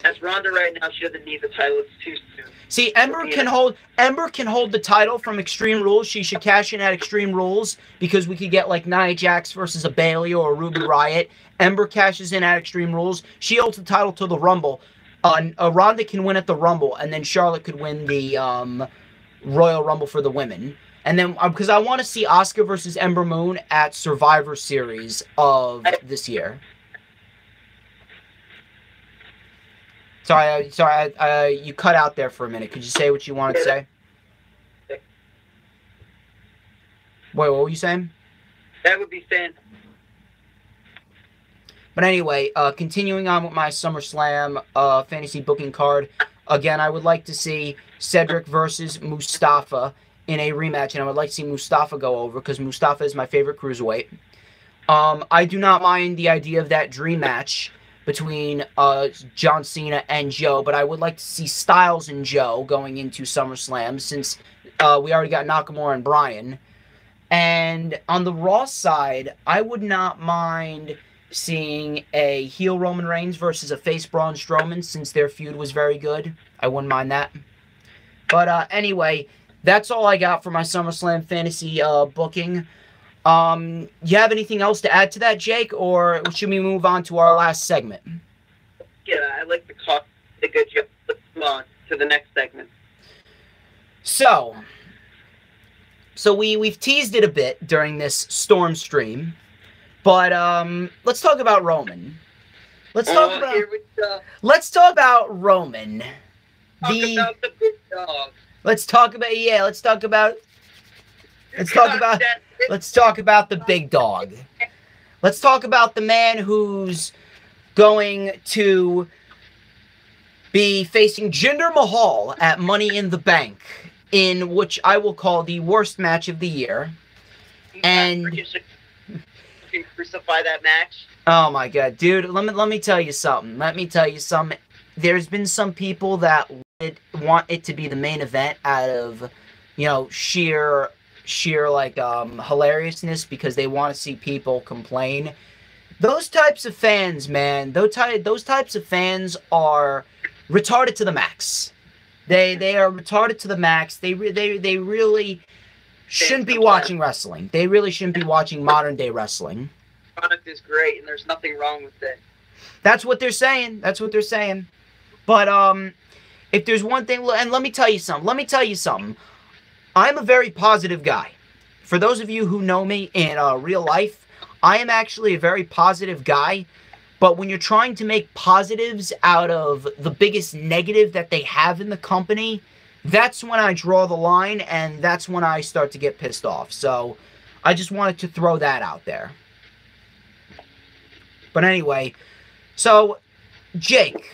As Ronda right now, she doesn't need the title. It's too soon. See, Ember can hold the title from Extreme Rules. She should cash in at Extreme Rules because we could get like Nia Jax versus a Bayley or a Ruby Riott. Ember cashes in at Extreme Rules. She holds the title to the Rumble. Ronda can win at the Rumble, and then Charlotte could win the Royal Rumble for the women. And then, because I want to see Asuka versus Ember Moon at Survivor Series of this year. Sorry, you cut out there for a minute. Could you say what you wanted to say? Wait, what were you saying? That would be fantastic. But anyway, continuing on with my SummerSlam fantasy booking card. Again, I would like to see Cedric versus Mustafa in a rematch, and I would like to see Mustafa go over, because Mustafa is my favorite cruiserweight. I do not mind the idea of that dream match between John Cena and Joe, but I would like to see Styles and Joe going into SummerSlam since we already got Nakamura and Bryan. And on the Raw side, I would not mind seeing a heel Roman Reigns versus a face Braun Strowman since their feud was very good. I wouldn't mind that. But anyway, that's all I got for my SummerSlam fantasy booking. You have anything else to add to that, Jake, or should we move on to our last segment? Yeah, I like the talk. A good job. Let's move on to the next segment. So we've teased it a bit during this StormsStream, but let's talk about Roman. Let's talk about Roman. About the big dog. Let's talk about the big dog. Let's talk about the man who's going to be facing Jinder Mahal at Money in the Bank, in which I will call the worst match of the year. And you can crucify that match. Oh my god, dude, let me tell you something. There's been some people that want it to be the main event out of, sheer like hilariousness because they want to see people complain. Those types of fans, man, those types of fans are retarded to the max. They are retarded to the max. They really shouldn't be watching wrestling. They really shouldn't be watching modern day wrestling. The product is great and there's nothing wrong with it. That's what they're saying. But if there's one thing, and let me tell you something. I'm a very positive guy. For those of you who know me in real life, I am actually a very positive guy. But when you're trying to make positives out of the biggest negative that they have in the company, that's when I draw the line, and that's when I start to get pissed off. So I just wanted to throw that out there. But anyway, so Jake,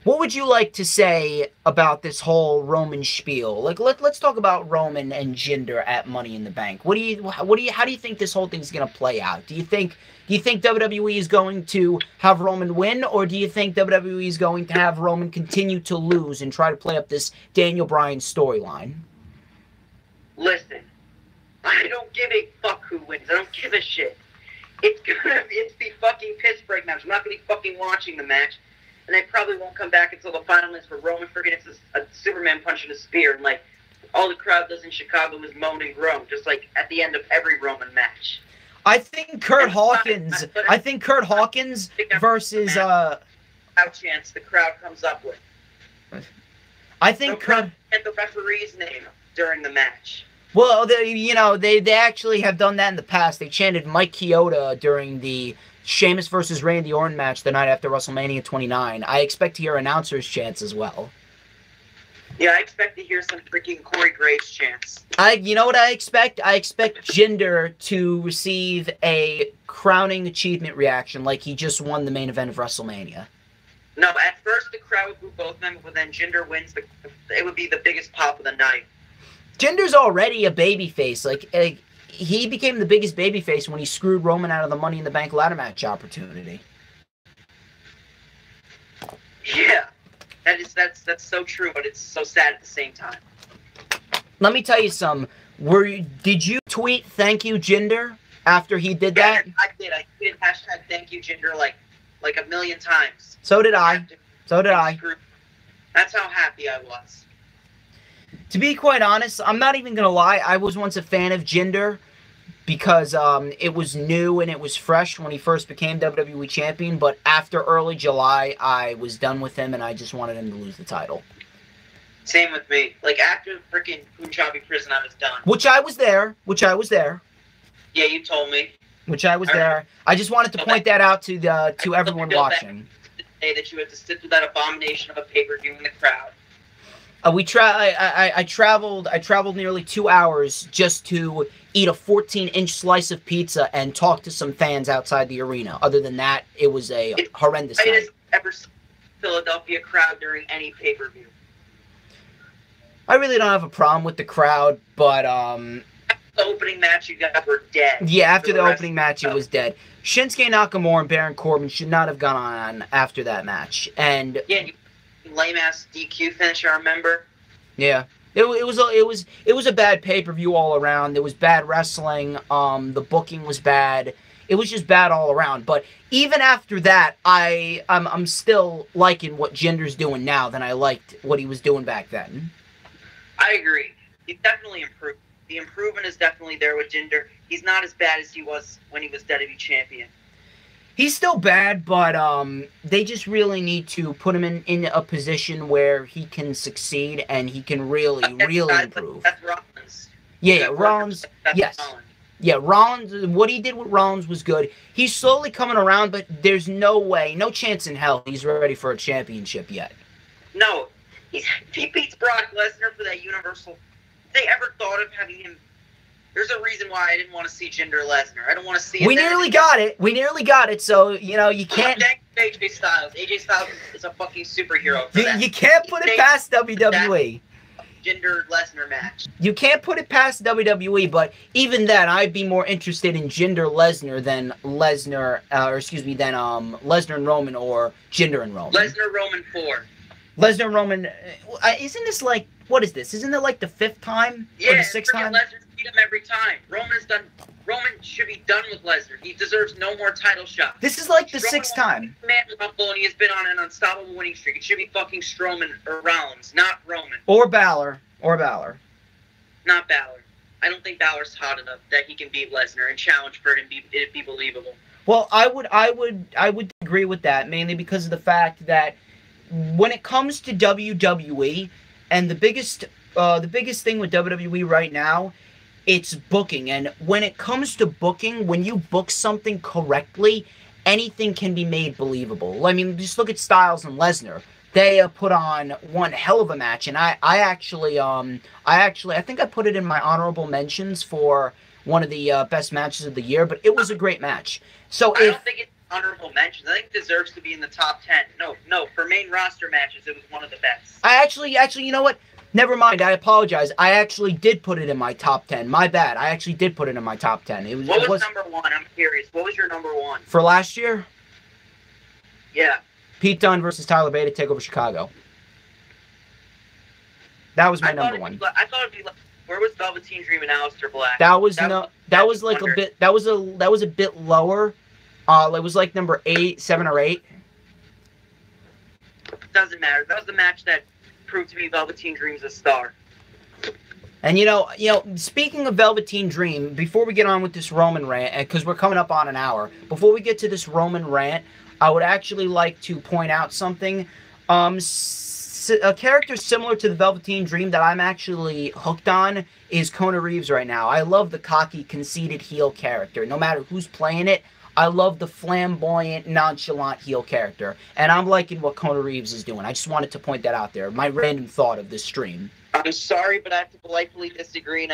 what would you like to say about this whole Roman spiel? Like, let's talk about Roman and Jinder at Money in the Bank. How do you think this whole thing's gonna play out? Do you think WWE is going to have Roman win, or do you think WWE is going to have Roman continue to lose and try to play up this Daniel Bryan storyline? Listen, I don't give a fuck who wins. I don't give a shit. It's the fucking Pittsburgh match. I'm not gonna be fucking watching the match. And I probably won't come back until the final minutes where Roman freaking hits a Superman punch in a spear. And, all the crowd does in Chicago is moan and groan, just like at the end of every Roman match. I think Kurt Hawkins versus... chance the crowd comes up with. I think Kurt... Get the referee's name during the match. Well, they actually have done that in the past. They chanted Mike Chioda during the Sheamus versus Randy Orton match the night after WrestleMania 29. I expect to hear announcers' chants as well. Yeah, I expect to hear some freaking Corey Graves chants. You know what I expect? I expect Jinder to receive a crowning achievement reaction like he just won the main event of WrestleMania. No, at first the crowd would boo both of them, but then Jinder wins. It would be the biggest pop of the night. Jinder's already a babyface. He became the biggest babyface when he screwed Roman out of the Money in the Bank ladder match opportunity. Yeah, that's so true, but it's so sad at the same time. Let me tell you something. Did you tweet "Thank you, Jinder" after he did that? I did. I did hashtag "Thank you, Jinder" like a million times. So did I. That's how happy I was. To be quite honest, I'm not even going to lie. I was once a fan of Jinder because it was new and it was fresh when he first became WWE Champion. But after early July, I was done with him and I just wanted him to lose the title. Same with me. After freaking Punjabi prison, I was done. Which I was there. Yeah, you told me. I just wanted to point that out to everyone watching. The day that you had to sit through that abomination of a pay-per-view in the crowd. I traveled nearly 2 hours just to eat a 14-inch slice of pizza and talk to some fans outside the arena. Other than that, it was a horrendous night. I didn't ever see Philadelphia crowd during any pay-per-view. I really don't have a problem with the crowd, but the opening match, you guys were dead. Yeah, after the opening match, it was dead. Shinsuke Nakamura and Baron Corbin should not have gone on after that match. And yeah, lame ass DQ finish. I remember. Yeah, it was a bad pay-per-view all around. There was bad wrestling. The booking was bad. It was just bad all around. But even after that, I'm still liking what Jinder's doing now than I liked what he was doing back then. I agree. He's definitely improved. The improvement is definitely there with Jinder. He's not as bad as he was when he was WWE champion. He's still bad, but they just really need to put him in a position where he can succeed and he can really improve. That's Rollins. Yeah, Rollins. Yes. Rollins. Yeah, Rollins, what he did with Rollins was good. He's slowly coming around, but there's no way, no chance in hell he's ready for a championship yet. No. He beats Brock Lesnar for that Universal. If they ever thought of having him... There's a reason why I didn't want to see Jinder Lesnar. I don't want to see it. We nearly got it. We nearly got it, so, you know, you can't... AJ Styles. AJ Styles is a fucking superhero for that. You can't put it past WWE. Jinder Lesnar match. You can't put it past WWE, but even then, I'd be more interested in Jinder Lesnar than Lesnar and Roman or Jinder and Roman. Lesnar Roman 4. Lesnar and Roman, isn't this like, what is this? Isn't it like the 5th time? Yeah, or the 6th time? Lesnar beat him every time. Roman should be done with Lesnar. He deserves no more title shots. This is like the 6th time. Man, Rumble, and he has been on an unstoppable winning streak. It should be fucking Strowman or Rollins, not Roman. Or Balor. Not Balor. I don't think Balor's hot enough that he can beat Lesnar and challenge for it and be believable. Well, I would agree with that, mainly because of the fact that when it comes to WWE, and the biggest thing with WWE right now, it's booking. And when it comes to booking, when you book something correctly, anything can be made believable. I mean, just look at Styles and Lesnar. They put on one hell of a match, and I think I put it in my honorable mentions for one of the best matches of the year. But it was a great match. So I don't think it's honorable mentions. I think it deserves to be in the top 10. No, for main roster matches, it was one of the best. I actually, you know what? Never mind, I apologize. I actually did put it in my top 10. My bad. I actually did put it in my top 10. What was number 1? I'm curious. What was your number 1? For last year? Yeah. Pete Dunne versus Tyler Bate at TakeOver Chicago. That was my number 1. I thought it'd be like, where was Velveteen Dream and Aleister Black? That was a bit lower. It was like number 7 or 8. Doesn't matter. That was the match that proved to me Velveteen Dream's a star. And you know, speaking of Velveteen Dream, before we get on with this Roman rant, because we're coming up on an hour, before we get to this Roman rant, I would actually like to point out something. A character similar to the Velveteen Dream that I'm actually hooked on is Kona Reeves right now. I love the cocky, conceited heel character. No matter who's playing it, I love the flamboyant, nonchalant heel character. And I'm liking what Kona Reeves is doing. I just wanted to point that out there. My random thought of this stream. I'm sorry, but I have to politely disagree.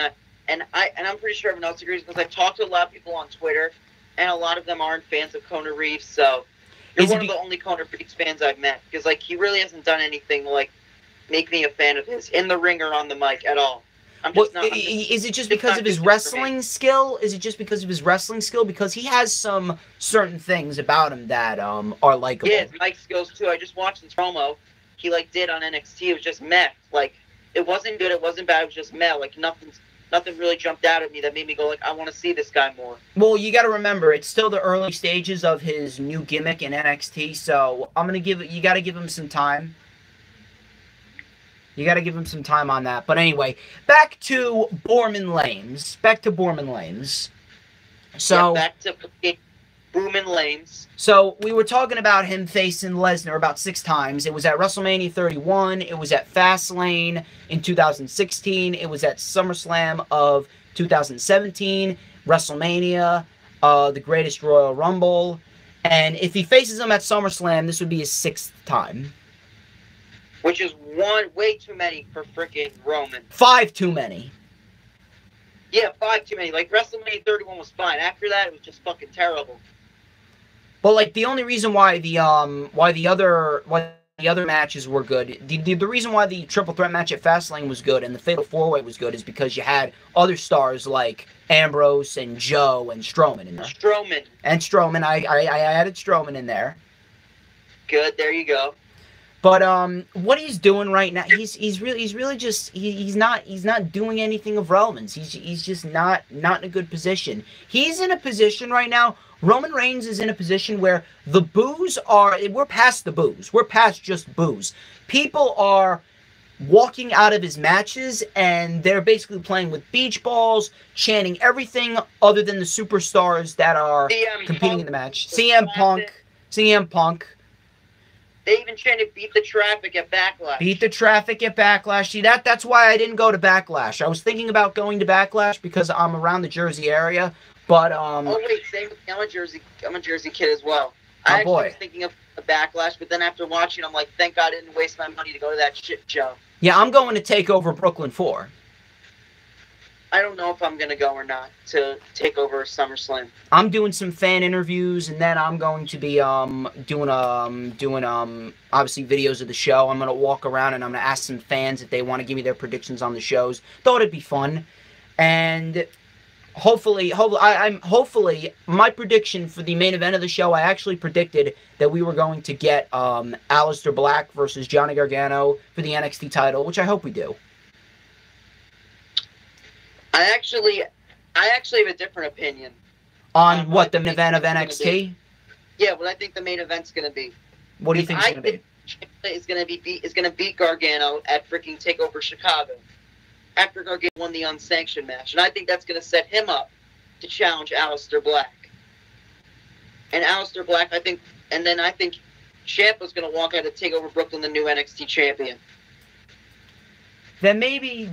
And I'm pretty sure everyone else agrees because I've talked to a lot of people on Twitter, and a lot of them aren't fans of Kona Reeves. So you're one of the only Kona Reeves fans I've met. Because, like, he really hasn't done anything, like, make me a fan of his in the ring or on the mic at all. Is it just because of his wrestling skill? Is it just because of his wrestling skill? Because he has some certain things about him that are likable. Yeah, his mic skills too. I just watched this promo he did on NXT. It was just meh. Like, it wasn't good. It wasn't bad. It was just meh. Like, nothing really jumped out at me that made me go like, I want to see this guy more. Well, you got to remember, it's still the early stages of his new gimmick in NXT. So you got to give him some time. You got to give him some time on that. But anyway, back to Borman Lanes. So, back to Boomin' Lanes. So, we were talking about him facing Lesnar about 6 times. It was at WrestleMania 31. It was at Fastlane in 2016. It was at SummerSlam of 2017. WrestleMania, the Greatest Royal Rumble. And if he faces him at SummerSlam, this would be his 6th time. Which is way too many for freaking Roman. 5 too many. Yeah, 5 too many. Like, WrestleMania 31 was fine. After that, it was just fucking terrible. But, like, the only reason why the the other matches were good. The reason why the triple threat match at Fastlane was good and the Fatal 4-Way was good is because you had other stars like Ambrose and Joe and Strowman in there. Strowman. I added Strowman in there. Good, there you go. But what he's doing right now, he's really just he's not doing anything of relevance. He's just not in a good position. He's in a position right now. Roman Reigns is in a position where the boos we're past the boos. We're past just boos. People are walking out of his matches and they're basically playing with beach balls, chanting everything other than the superstars that are competing in the match. CM Punk. They even chanted "Beat the Traffic" at Backlash. Beat the Traffic at Backlash. See, that's why I didn't go to Backlash. I was thinking about going to Backlash because I'm around the Jersey area, but Oh wait, same. I'm a Jersey kid as well. I actually was thinking of a Backlash, but then after watching, I'm like, thank God I didn't waste my money to go to that shit show. Yeah, I'm going to take over Brooklyn 4. I don't know if I'm gonna go or not to take over SummerSlam. I'm doing some fan interviews, and then I'm going to be doing obviously videos of the show. I'm gonna walk around and I'm gonna ask some fans if they want to give me their predictions on the shows. Thought it'd be fun, and hopefully my prediction for the main event of the show, I actually predicted that we were going to get Aleister Black versus Johnny Gargano for the NXT title, which I hope we do. I actually have a different opinion. On what, the main event of NXT? Yeah, what I think the main event's going to be. What do you think it's going to be? Is going to beat Gargano at freaking TakeOver Chicago after Gargano won the unsanctioned match, and I think that's going to set him up to challenge Aleister Black. And Aleister Black, I think Ciampa's going to walk out of TakeOver Brooklyn, the new NXT champion. That may be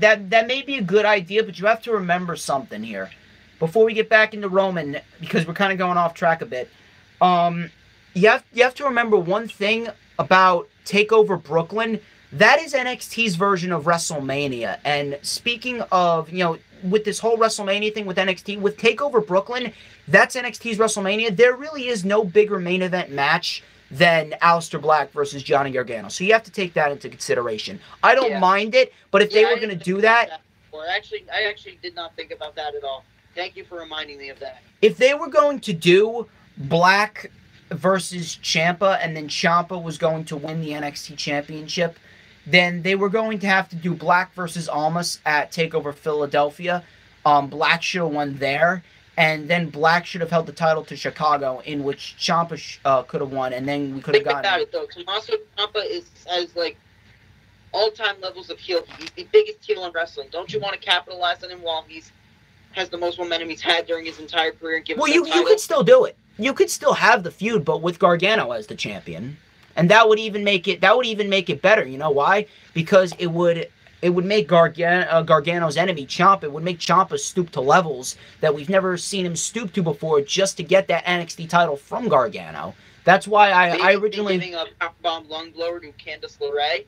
a good idea, but you have to remember something here. Before we get back into Roman, because we're kind of going off track a bit, you have to remember one thing about TakeOver Brooklyn. That is NXT's version of WrestleMania. And speaking of, with this whole WrestleMania thing with NXT, with TakeOver Brooklyn, that's NXT's WrestleMania. There really is no bigger main event match than Aleister Black versus Johnny Gargano. So you have to take that into consideration. I don't mind it, but if they were going to do that... I actually did not think about that at all. Thank you for reminding me of that. If they were going to do Black versus Ciampa, and then Ciampa was going to win the NXT Championship, then they were going to have to do Black versus Almas at TakeOver Philadelphia. Black should have won there. And then Black should have held the title to Chicago, in which Ciampa could have won, and then we could have gotten... Think about it, though. Tommaso Ciampa has, like, all-time levels of heel. He's the biggest heel in wrestling. Don't you want to capitalize on him while he has the most momentum he's had during his entire career and give him the title? You could still do it. You could still have the feud, but with Gargano as the champion. And that would even make it better. You know why? Because it would make Gargano's enemy, Ciampa, it would make Ciampa stoop to levels that we've never seen him stoop to before just to get that NXT title from Gargano. That's why I originally... Giving a powerbomb lung blower to Candice LeRae?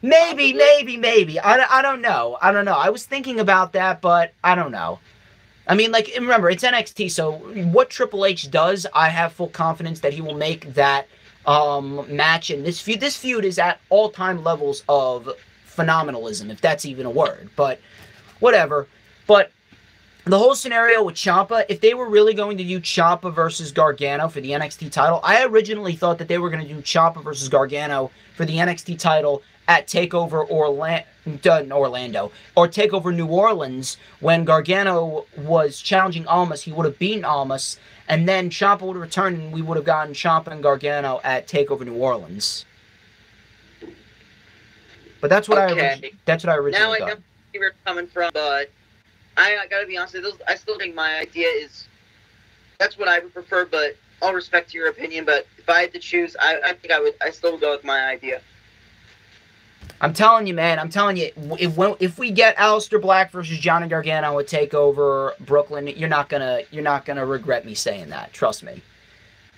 Maybe. I don't know. I was thinking about that, but I don't know. I mean, like, remember, it's NXT, so what Triple H does, I have full confidence that he will make that match. And this feud is at all-time levels of phenomenalism, if that's even a word, but whatever. But the whole scenario with Ciampa, if they were really going to do Ciampa versus Gargano for the NXT title, I originally thought that they were going to do Ciampa versus Gargano for the NXT title at TakeOver Orlando or TakeOver New Orleans. When Gargano was challenging Almas, he would have beaten Almas, and then Ciampa would have returned, and we would have gotten Ciampa and Gargano at TakeOver New Orleans. But that's what I originally thought. Now I know where you're coming from, but I gotta be honest with you, I still think my idea is that's what I would prefer. But all respect to your opinion, but if I had to choose, I think I still would go with my idea. I'm telling you, man. If we get Aleister Black versus Johnny Gargano at TakeOver Brooklyn, you're not gonna regret me saying that. Trust me.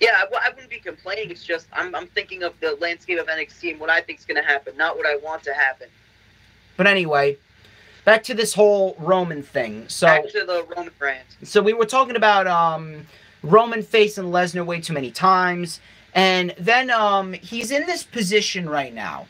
Yeah, I wouldn't be complaining. It's just I'm thinking of the landscape of NXT and what I think is going to happen, not what I want to happen. But anyway, back to this whole Roman thing. So back to the Roman rant. So we were talking about Roman facing Lesnar way too many times. And then he's in this position right now.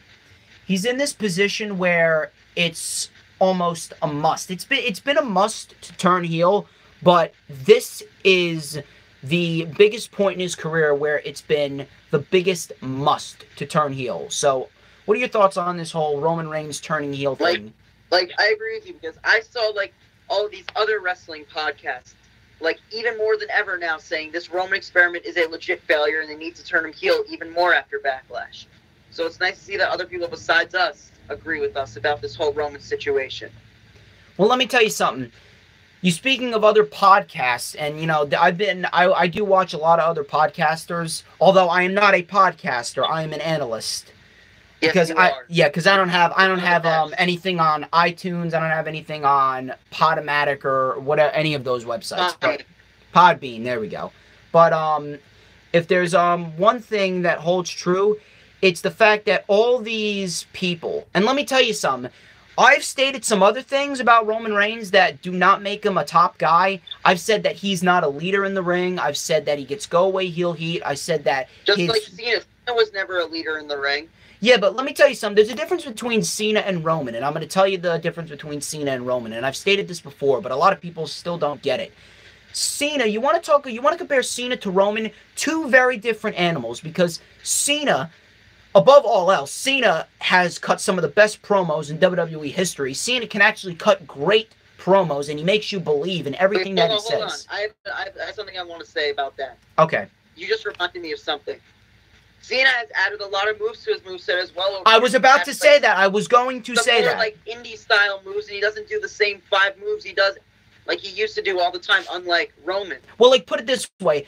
He's in this position where it's almost a must. It's been a must to turn heel, but this is the biggest point in his career where it's been the biggest must to turn heel. So, what are your thoughts on this whole Roman Reigns turning heel thing? Like, I agree with you, because I saw, like, all of these other wrestling podcasts, like, even more than ever now, saying this Roman experiment is a legit failure and they need to turn him heel even more after Backlash. So it's nice to see that other people besides us agree with us about this whole Roman situation. Well, let me tell you something. You speaking of other podcasts, and you know, I do watch a lot of other podcasters, although I am not a podcaster, I am an analyst. Yes, Because I don't have anything on iTunes, I don't have anything on Podomatic or whatever, any of those websites. But Podbean, there we go. But if there's one thing that holds true, it's the fact that all these people, and let me tell you something, I've stated some other things about Roman Reigns that do not make him a top guy. I've said that he's not a leader in the ring. I've said that he gets go-away heel heat. I said that like Cena was never a leader in the ring. Yeah, but let me tell you something. There's a difference between Cena and Roman, and I'm going to tell you the difference between Cena and Roman, and I've stated this before, but a lot of people still don't get it. Cena, you want to compare Cena to Roman, two very different animals, because Cena, above all else, Cena has cut some of the best promos in WWE history. Cena can actually cut great promos, and he makes you believe in everything that he says. Hold on. I have something I want to say about that. Okay. You just reminded me of something. Cena has added a lot of moves to his moveset as well. I was about to say that. I was going to say that. Like indie-style moves, and he doesn't do the same 5 moves he does like he used to do all the time, unlike Roman. Well, like, put it this way.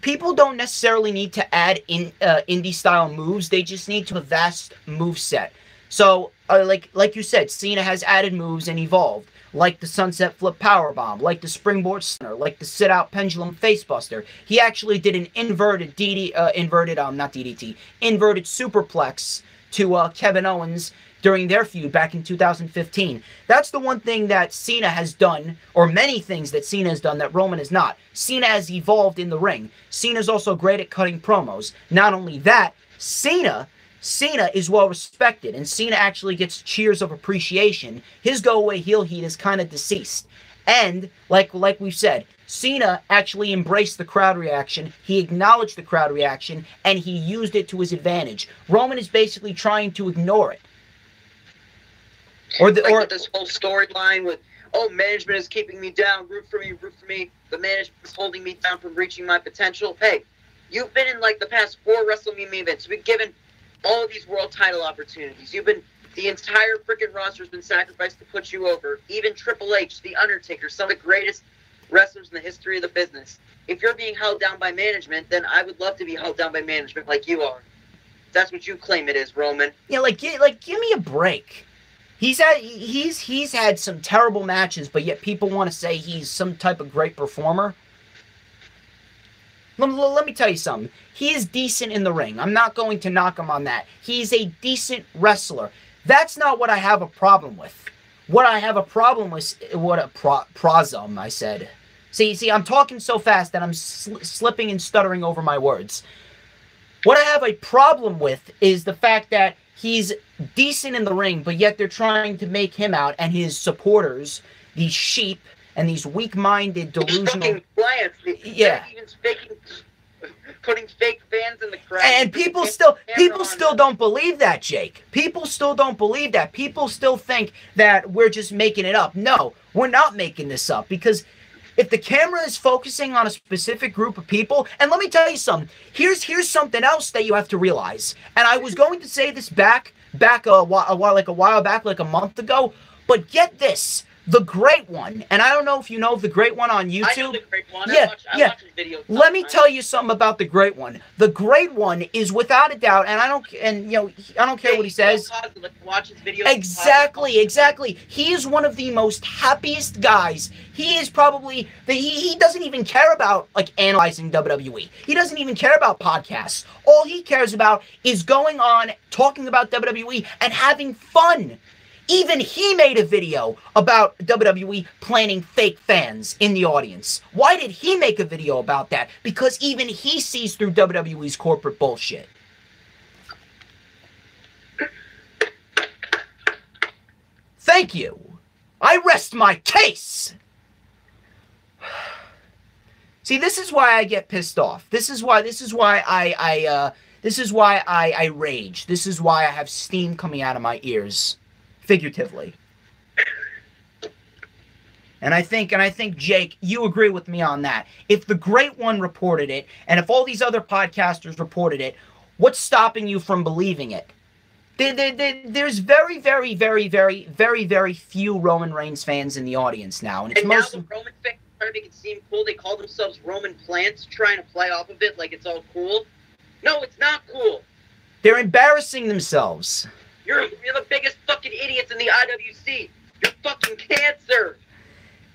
People don't necessarily need to add indie-style moves. They just need to have a vast moveset. So, like you said, Cena has added moves and evolved. Like the Sunset Flip Powerbomb, like the Springboard Stunner, like the Sit-Out Pendulum Facebuster. He actually did an inverted Superplex to Kevin Owens during their feud back in 2015. That's the one thing that Cena has done, or many things that Cena has done that Roman has not. Cena has evolved in the ring. Cena's also great at cutting promos. Not only that, Cena is well respected, and Cena actually gets cheers of appreciation. His go-away heel heat is kind of deceased. And, like we've said, Cena actually embraced the crowd reaction, he acknowledged the crowd reaction, and he used it to his advantage. Roman is basically trying to ignore it. Or this whole storyline with, oh, management is keeping me down, root for me, the management is holding me down from reaching my potential. Hey, you've been in like the past 4 WrestleMania events. We've given all of these world title opportunities. The entire freaking roster has been sacrificed to put you over. Even Triple H, The Undertaker, some of the greatest wrestlers in the history of the business. If you're being held down by management, then I would love to be held down by management like you are. That's what you claim it is, Roman. Yeah, give me a break. He's had some terrible matches, but yet people want to say he's some type of great performer. Let me tell you something. He is decent in the ring. I'm not going to knock him on that. He's a decent wrestler. That's not what I have a problem with. What I have a problem with, prosum, I said. See, I'm talking so fast that I'm slipping and stuttering over my words. What I have a problem with is the fact that he's decent in the ring, but yet they're trying to make him out and his supporters, these sheep, and these weak-minded, delusional... Yeah. Even putting fake fans in the crowd. And people still don't believe that, Jake. People still don't believe that. People still think that we're just making it up. No, we're not making this up, because if the camera is focusing on a specific group of people, and let me tell you something, here's something else that you have to realize. And I was going to say this back a while back, like a month ago, but get this. The Great One, and I don't know if you know of The Great One on YouTube. I know The Great One. Yeah, I watch his videos. Let me tell you something about The Great One. The Great One is without a doubt, and I don't care what he says. Watch his videos. Exactly. He is one of the most happiest guys. He is probably he doesn't even care about like analyzing WWE. He doesn't even care about podcasts. All he cares about is going on talking about WWE and having fun. Even he made a video about WWE planting fake fans in the audience. Why did he make a video about that? Because even he sees through WWE's corporate bullshit. Thank you. I rest my case. See, this is why I get pissed off. This is why I rage. This is why I have steam coming out of my ears, figuratively. And I think, Jake, you agree with me on that. If the Great One reported it, and if all these other podcasters reported it, what's stopping you from believing it? There's very, very, very, very, very, very few Roman Reigns fans in the audience now. And it's now the Roman fans try to make it seem cool. They call themselves Roman plants, trying to play off of it like it's all cool. No, it's not cool. They're embarrassing themselves. You're the biggest fucking idiots in the IWC. You're fucking cancer.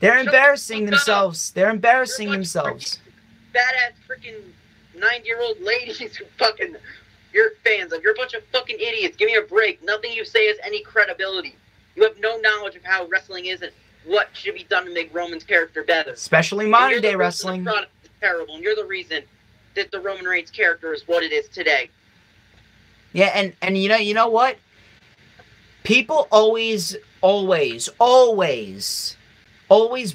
They're embarrassing themselves. They're embarrassing themselves. Badass freaking 90-year-old ladies who fucking you're fans of. You're a bunch of fucking idiots. Give me a break. Nothing you say has any credibility. You have no knowledge of how wrestling is and what should be done to make Roman's character better. Especially modern day wrestling. The product is terrible, and you're the reason that the Roman Reigns character is what it is today. Yeah, and you know what? People always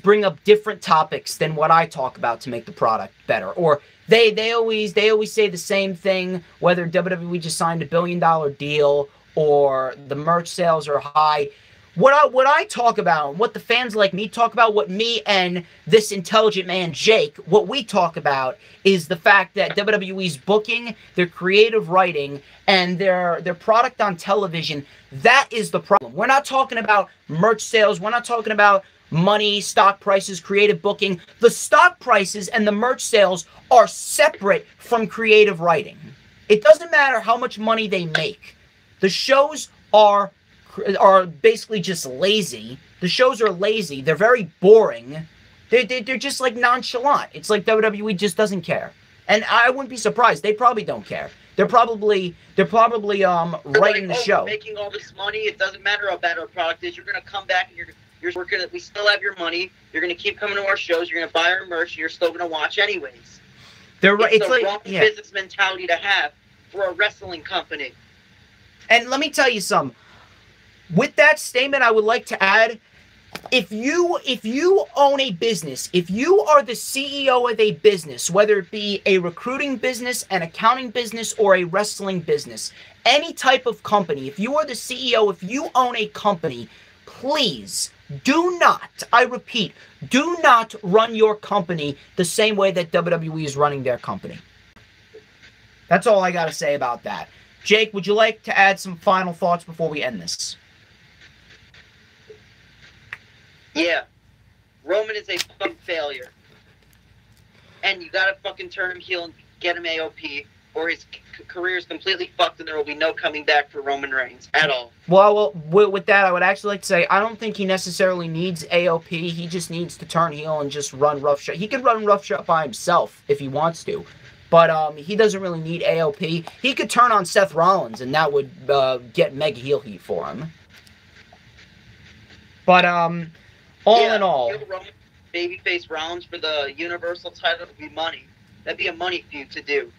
bring up different topics than what I talk about to make the product better. Or they always say the same thing, whether WWE just signed a $1 billion deal or the merch sales are high. What I talk about, what the fans like me talk about, what me and this intelligent man Jake, what we talk about is the fact that WWE's booking, their creative writing, and their product on television, that is the problem. We're not talking about merch sales. We're not talking about money, stock prices, creative booking. The stock prices and the merch sales are separate from creative writing. It doesn't matter how much money they make. The shows are basically just lazy. The shows are lazy. They're very boring. They're just like nonchalant. It's like WWE just doesn't care. And I wouldn't be surprised. They probably don't care. They're probably writing the show. We're making all this money. It doesn't matter how bad our product is. You're gonna come back and we still have your money. You're gonna keep coming to our shows. You're gonna buy our merch. And you're still gonna watch anyways. It's the wrong business mentality to have for a wrestling company. And let me tell you something. With that statement, I would like to add, if you own a business, if you are the CEO of a business, whether it be a recruiting business, an accounting business, or a wrestling business, any type of company, if you are the CEO, if you own a company, please do not, I repeat, do not run your company the same way that WWE is running their company. That's all I got to say about that. Jake, would you like to add some final thoughts before we end this? Yeah. Roman is a fucking failure. And you gotta fucking turn him heel and get him AOP, or his career is completely fucked and there will be no coming back for Roman Reigns at all. Well, with that, I would actually like to say, I don't think he necessarily needs AOP. He just needs to turn heel and just run roughshod. He could run roughshod by himself if he wants to. But he doesn't really need AOP. He could turn on Seth Rollins, and that would get mega heel heat for him. But all in all, babyface Rollins for the Universal title would be money. That'd be a money feud to do.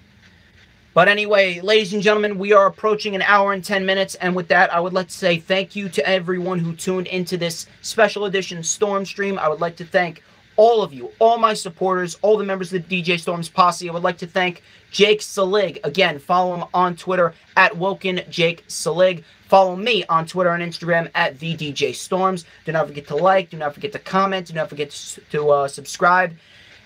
But anyway, ladies and gentlemen, we are approaching an hour and 10 minutes. And with that, I would like to say thank you to everyone who tuned into this special edition Storm Stream. I would like to thank all of you, all my supporters, all the members of the DJ Storms posse. I would like to thank Jake Selig. Again, follow him on Twitter at WokenJakeSelig. Follow me on Twitter and Instagram at TheDJStorms. Do not forget to like, do not forget to comment, do not forget to subscribe.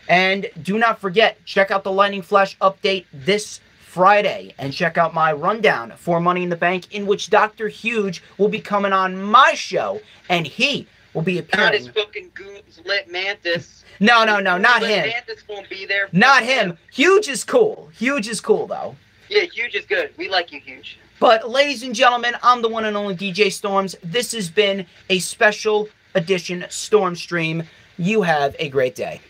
And do not forget, check out the Lightning Flash update this Friday. And check out my rundown for Money in the Bank, in which Dr. Huge will be coming on my show. And he will be appearing. Not his fucking goons, Lit Mantis. No, not him. Mantis won't be there. Not him. Huge is cool. Huge is cool, though. Yeah, Huge is good. We like you, Huge. But, ladies and gentlemen, I'm the one and only DJ Storms. This has been a special edition Storm Stream. You have a great day.